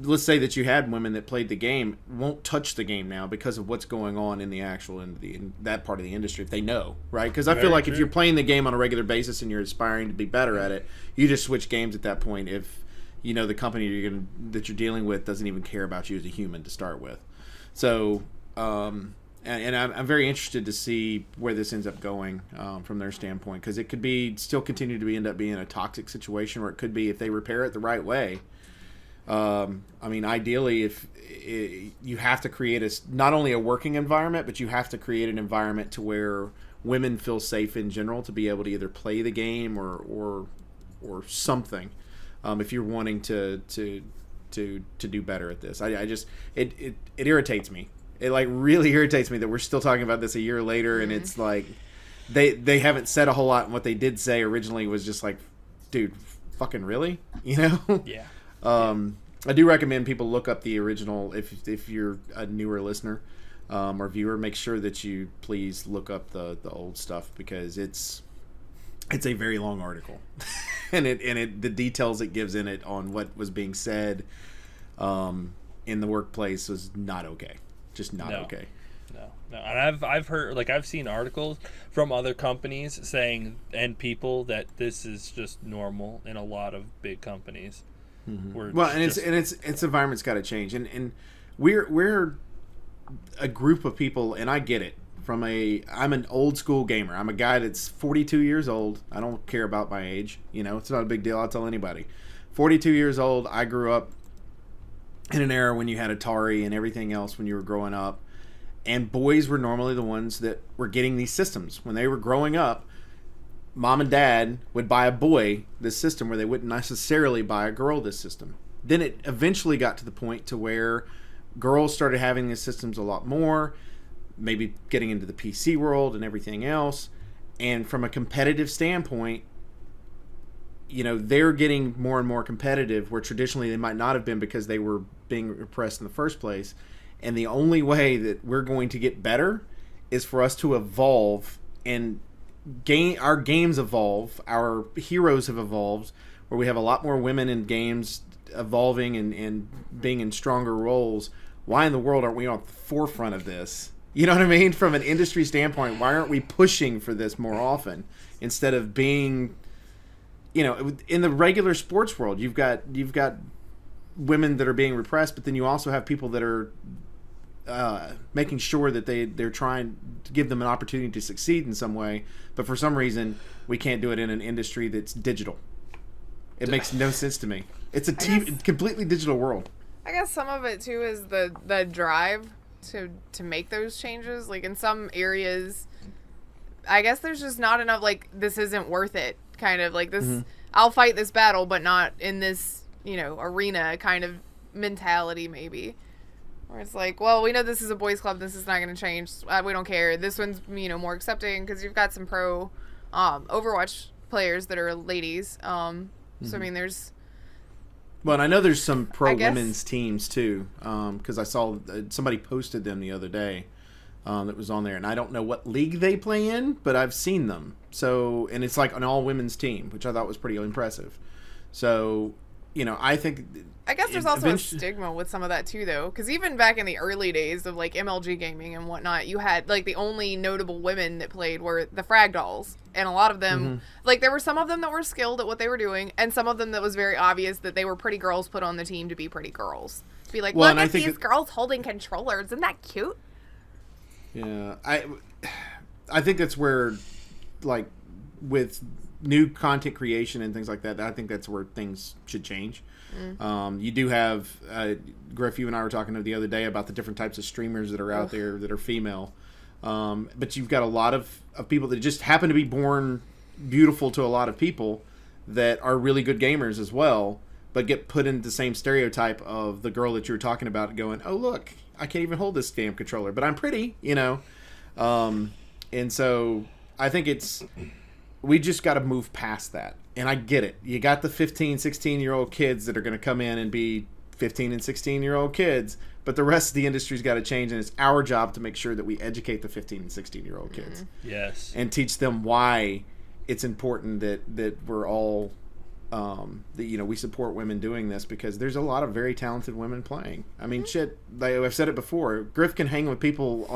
let's say that you had women that played the game, won't touch the game now because of what's going on in the actual in that part of the industry if they know, right? Because I feel like if you're playing the game on a regular basis and you're aspiring to be better at it, you just switch games at that point if the company that you're dealing with doesn't even care about you as a human to start with. So, and I'm very interested to see where this ends up going from their standpoint, because it could still continue to end up being a toxic situation, or it could be if they repair it the right way. Ideally, if you have to create not only a working environment, but you have to create an environment to where women feel safe in general to be able to either play the game or something. If you're wanting to do better at this, it irritates me. It really irritates me that we're still talking about this a year later, and it's like they haven't said a whole lot. And what they did say originally was just like, dude, fucking really, Yeah. I do recommend people look up the original if you're a newer listener or viewer. Make sure that you please look up the old stuff, because it's a very long article, and the details it gives in it on what was being said in the workplace was not okay. Just not okay. No. And I've heard, I've seen articles from other companies saying, and people, that this is just normal in a lot of big companies. Mm-hmm. Its environment's got to change, and we're a group of people, and I get it. I'm an old school gamer. I'm a guy that's 42 years old. I don't care about my age. It's not a big deal. I'll tell anybody. 42 years old. I grew up in an era when you had Atari and everything else when you were growing up. And boys were normally the ones that were getting these systems. When they were growing up, mom and dad would buy a boy this system where they wouldn't necessarily buy a girl this system. Then it eventually got to the point to where girls started having these systems a lot more, maybe getting into the PC world and everything else. And from a competitive standpoint, they're getting more and more competitive, where traditionally they might not have been because they were being repressed in the first place. And the only way that we're going to get better is for us to evolve, and our games evolve, our heroes have evolved, where we have a lot more women in games evolving and being in stronger roles, why in the world aren't we on the forefront of this? You know what I mean? From an industry standpoint, why aren't we pushing for this more often instead of being, you know, in the regular sports world, you've got women that are being repressed, but then you also have people that are making sure that they're trying to give them an opportunity to succeed in some way, but for some reason we can't do it in an industry that's digital. It makes no sense to me. It's a completely digital world. I guess some of it too is the drive to make those changes. Like in some areas, I guess there's just not enough, like, this isn't worth it kind of like this. I'll fight this battle, but not in this, you know, arena kind of mentality maybe. Where it's like, well, we know this is a boys club. This is not going to change. We don't care. This one's, you know, more accepting because you've got some pro Overwatch players that are ladies. So, I mean, there's... Well, and I know there's some pro women's teams, too, because I saw somebody posted them the other day that was on there. And I don't know what league they play in, but I've seen them. So, and it's like an all-women's team, which I thought was pretty impressive. So... You know, I guess there's also a stigma with some of that too, though, because even back in the early days of like MLG gaming and whatnot, you had like the only notable women that played were the frag dolls, and a lot of them, like there were some of them that were skilled at what they were doing, and some of them that was very obvious that they were pretty girls put on the team to be pretty girls. Be like, look at these girls holding controllers, isn't that cute? Yeah, I think that's where, like, with new content creation and things like that, I think that's where things should change. You do have Grif, you and I were talking the other day about the different types of streamers that are out there that are female, but you've got a lot of people that just happen to be born beautiful to a lot of people that are really good gamers as well, but get put into the same stereotype of the girl that you were talking about going, oh look, I can't even hold this damn controller, but I'm pretty, you know. And so I think we just got to move past that. And I get it. You got the 15, 16-year-old kids that are going to come in and be 15 and 16-year-old kids, but the rest of the industry's got to change, and it's our job to make sure that we educate the 15 and 16-year-old kids. Yes. And teach them why it's important that we're all that, you know, we support women doing this, because there's a lot of very talented women playing. I mean, shit, I've said it before. Grif can hang with people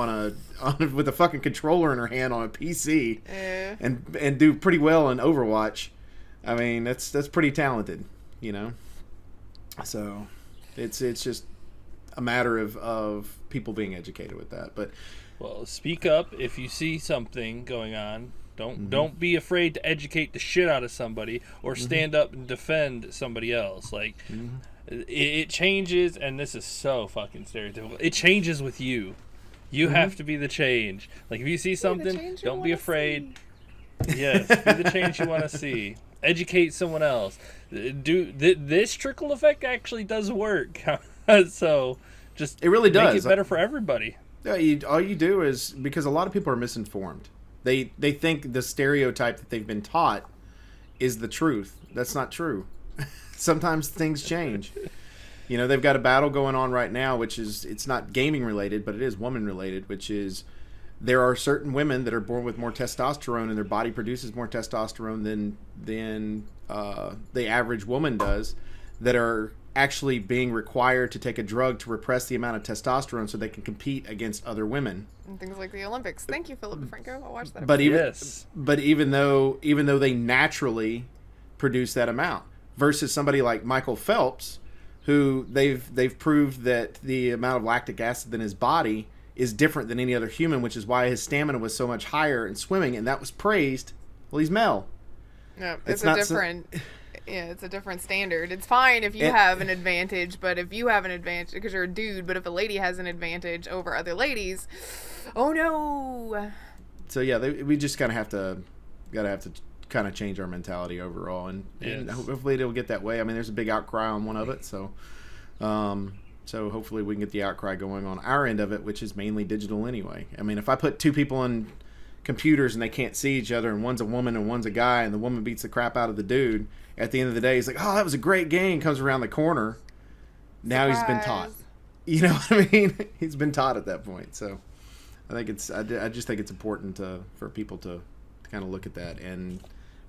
with a fucking controller in her hand on a PC and do pretty well in Overwatch. I mean, that's pretty talented, you know. So it's just a matter of people being educated with that. But well, speak up if you see something going on. Don't be afraid to educate the shit out of somebody or stand up and defend somebody else. Like it changes, and this is so fucking stereotypical. It changes with you. You have to be the change. Like if you see something, don't be afraid. Yes, be the change you want to see. Educate someone else. This trickle effect actually does work. So just it really does make it better for everybody. Yeah, all you do is, because a lot of people are misinformed. They think the stereotype that they've been taught is the truth. That's not true. Sometimes things change. You know, they've got a battle going on right now, which is, it's not gaming related, but it is woman related, which is there are certain women that are born with more testosterone, and their body produces more testosterone than the average woman does, that are actually being required to take a drug to repress the amount of testosterone so they can compete against other women. And things like the Olympics. Thank you, Philip DeFranco. I'll watch that. But even though they naturally produce that amount, versus somebody like Michael Phelps, who they've proved that the amount of lactic acid in his body is different than any other human, which is why his stamina was so much higher in swimming, and that was praised. Well, he's male. No, it's a different... Yeah, it's a different standard. It's fine if you have an advantage, but if you have an advantage because you're a dude, but if a lady has an advantage over other ladies, oh no. So yeah, we just kind of have to kind of change our mentality overall, and hopefully it'll get that way. I mean, there's a big outcry on one of it, so hopefully we can get the outcry going on our end of it, which is mainly digital anyway. I mean, if I put two people in computers and they can't see each other, and one's a woman and one's a guy, and the woman beats the crap out of the dude, at the end of the day he's like, oh, that was a great game, comes around the corner. Now Surprise. He's been taught. You know what I mean? He's been taught at that point. So I just think it's important for people to kind of look at that. And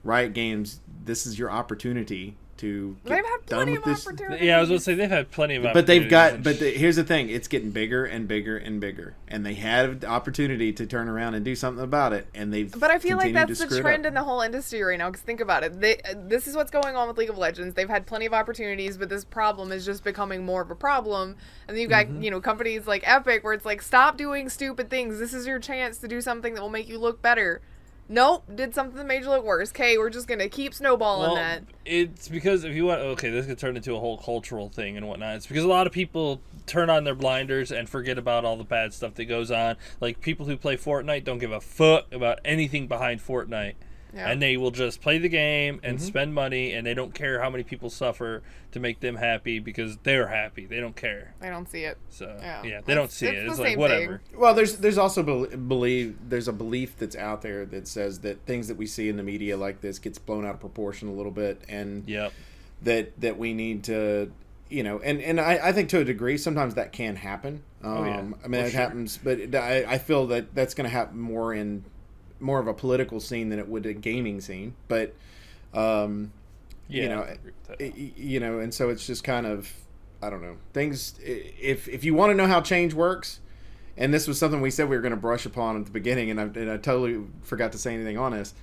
Riot Games, this is your opportunity to They've get had done plenty with of this. opportunities. Yeah, I was going to say they've had plenty of But they've got. opportunities But here's the thing: it's getting bigger and bigger and bigger, and they had the opportunity to turn around and do something about it, and they've. But I feel like continued that's to the screw it trend up. in the whole industry right now. Because think about it. This is what's going on with League of Legends. They've had plenty of opportunities, but this problem is just becoming more of a problem. And then you've got, companies like Epic where it's like, stop doing stupid things. This is your chance to do something that will make you look better. Nope, did something that made you look worse. Okay, we're just going to keep snowballing that. It's because if you want, this could turn into a whole cultural thing and whatnot. It's because a lot of people turn on their blinders and forget about all the bad stuff that goes on. Like, people who play Fortnite don't give a fuck about anything behind Fortnite. Yeah. And they will just play the game and spend money, and they don't care how many people suffer to make them happy because they're happy. They don't care. They don't see it. So they don't see it. It's like whatever. Thing. Well, there's also there's a belief that's out there that says that things that we see in the media like this gets blown out of proportion a little bit, and that we need to. And I think to a degree sometimes that can happen. I mean, it happens, but I feel that that's going to happen more of a political scene than it would a gaming scene, but and so it's just kind of, I don't know, things. If you want to know how change works, and this was something we said we were going to brush upon at the beginning, and I totally forgot to say anything on this,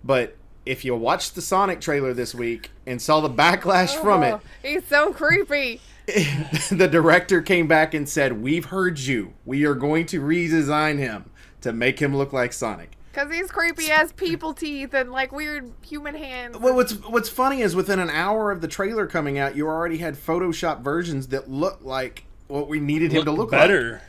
but if you watched the Sonic trailer this week and saw the backlash from it, he's so creepy. The director came back and said, "We've heard you. We are going to redesign him to make him look like Sonic." Because he's creepy as people teeth and like weird human hands. Well, what's funny is within an hour of the trailer coming out, you already had Photoshop versions that looked like what we needed him to look better.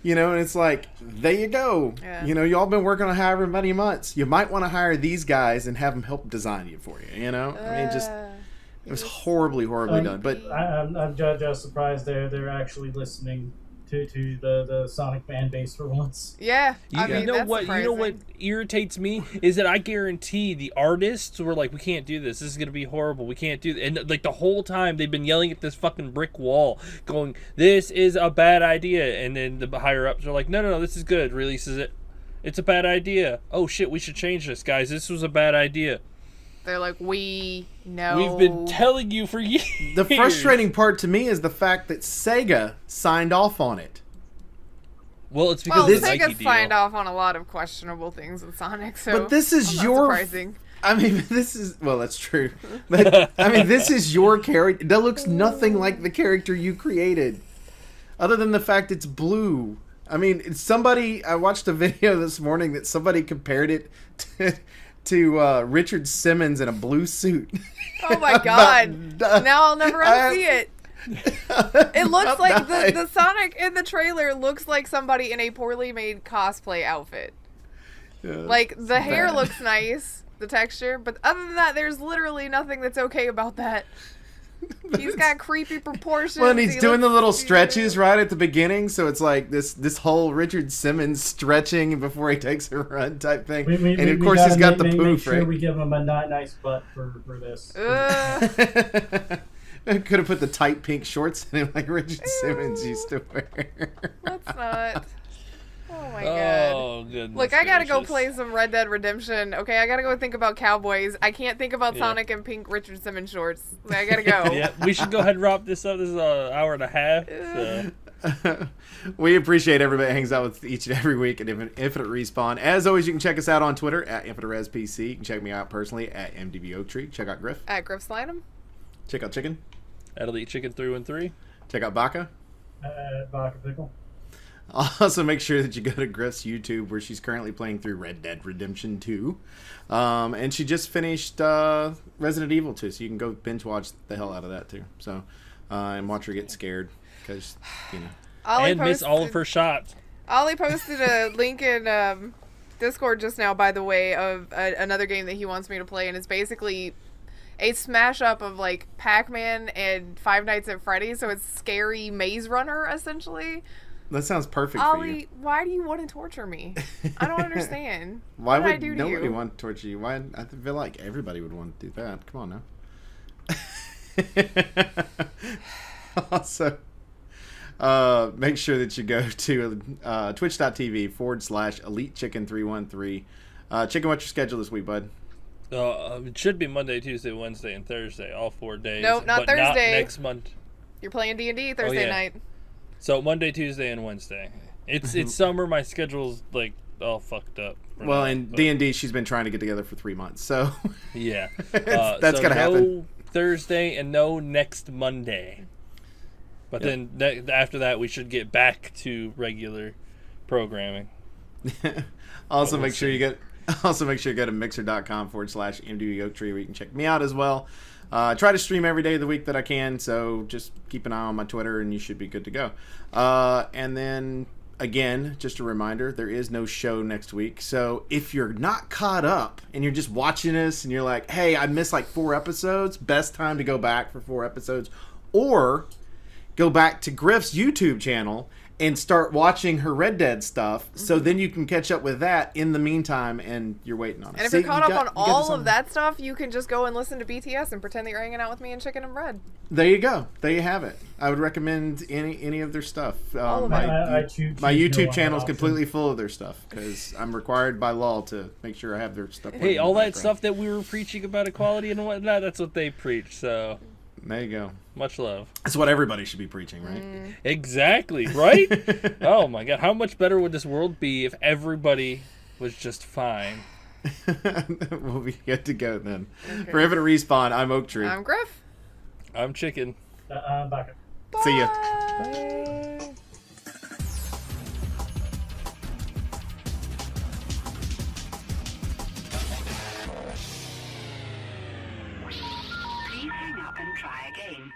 Like. And it's like, there you go. Yeah. Y'all been working on however many months. You might want to hire these guys and have them help design it for you. I mean, it was horribly done. But I'm just surprised they're actually listening to the Sonic fan base for once. Yeah. You know what irritates me is that I guarantee the artists were like, we can't do this. This is going to be horrible. We can't do this. And like the whole time they've been yelling at this fucking brick wall going, this is a bad idea. And then the higher ups are like, no, this is good. Releases it. It's a bad idea. Oh shit, we should change this, guys. This was a bad idea. They're like, we know. We've been telling you for years. The frustrating part to me is the fact that Sega signed off on it. Well, it's because of the Nike Sega deal. signed off on a lot of questionable things with Sonic, so but this is not your surprising. I mean, that's true. But I mean, this is your character. That looks nothing like the character you created, other than the fact it's blue. I mean, I watched a video this morning that somebody compared it to Richard Simmons in a blue suit. Oh my god! Now I'll never unsee it. It looks like the Sonic in the trailer looks like somebody in a poorly made cosplay outfit. Yeah, like the hair looks nice, the texture, but other than that, there's literally nothing that's okay about that. He's got creepy proportions. Well, and he's doing the little stretches right at the beginning, so it's like this whole Richard Simmons stretching before he takes a run type thing. And of course he's got the poof, right? We give him a nice butt for this. I could have put the tight pink shorts in him like Richard Simmons used to wear. Let's not. Oh my god. Oh, goodness. Look, I gotta go play some Red Dead Redemption. Okay, I gotta go think about cowboys. I can't think about Sonic and pink Richard Simmons shorts. I gotta go. Yeah, we should go ahead and wrap this up. This is an hour and a half. So. We appreciate everybody that hangs out with each and every week at Infinite Respawn. As always, you can check us out on Twitter at InfiniteResPC. You can check me out personally at MDVOtree. Check out Grif. At Grif Slynam. Check out Chicken. At Elite Chicken 313. Check out Baka. Baka Pickle. Also, make sure that you go to Grif's YouTube, where she's currently playing through Red Dead Redemption 2. And she just finished Resident Evil 2, so you can go binge watch the hell out of that, too. So, and watch her get scared, because, And miss all of her shots. Ollie posted a link in Discord just now, by the way, of another game that he wants me to play, and it's basically a smash up of like Pac-Man and Five Nights at Freddy's, so it's Scary Maze Runner essentially. That sounds perfect Ollie, for you. why do you want to torture me? I don't understand. Why what would did I do nobody to you? want to torture you? Why? I feel like everybody would want to do that. Come on now. Also, make sure that you go to twitch.tv/EliteChicken313. Chicken, what's your schedule this week, bud? It should be Monday, Tuesday, Wednesday, and Thursday, all 4 days. Nope, not but Thursday. Not next month. You're playing D&D Thursday yeah. night. So Monday, Tuesday, and Wednesday. It's summer. My schedule's like all fucked up. Well, in D&D, she's been trying to get together for 3 months, so yeah, that's so gonna happen. No Thursday and no next Monday. But then after that, we should get back to regular programming. Also, we'll make sure see. you go to mixer.com/MDB Oaktree where you can check me out as well. I try to stream every day of the week that I can, so just keep an eye on my Twitter and you should be good to go. And then, again, just a reminder, there is no show next week. So if you're not caught up and you're just watching us and you're like, hey, I missed like 4 episodes, best time to go back for 4 episodes. Or go back to Grif's YouTube channel and start watching her Red Dead stuff, so then you can catch up with that in the meantime, and you're waiting on it. And if you're caught up on all of that stuff, you can just go and listen to BTS and pretend that you're hanging out with me and Chicken and Bread. There you go. There you have it. I would recommend any of their stuff. All of my it. my YouTube channel is completely full of their stuff because I'm required by law to make sure I have their stuff. Hey, all that stuff that we were preaching about equality and whatnot, that's what they preach, so... There you go. Much love. That's what everybody should be preaching, right? Exactly, right? Oh my god, how much better would this world be if everybody was just fine? We'll be good to go then. Okay. For Infinite Respawn, I'm Oaktree. I'm Grif. I'm Chicken. I'm Baka. See ya. Bye. Please hang up and try again.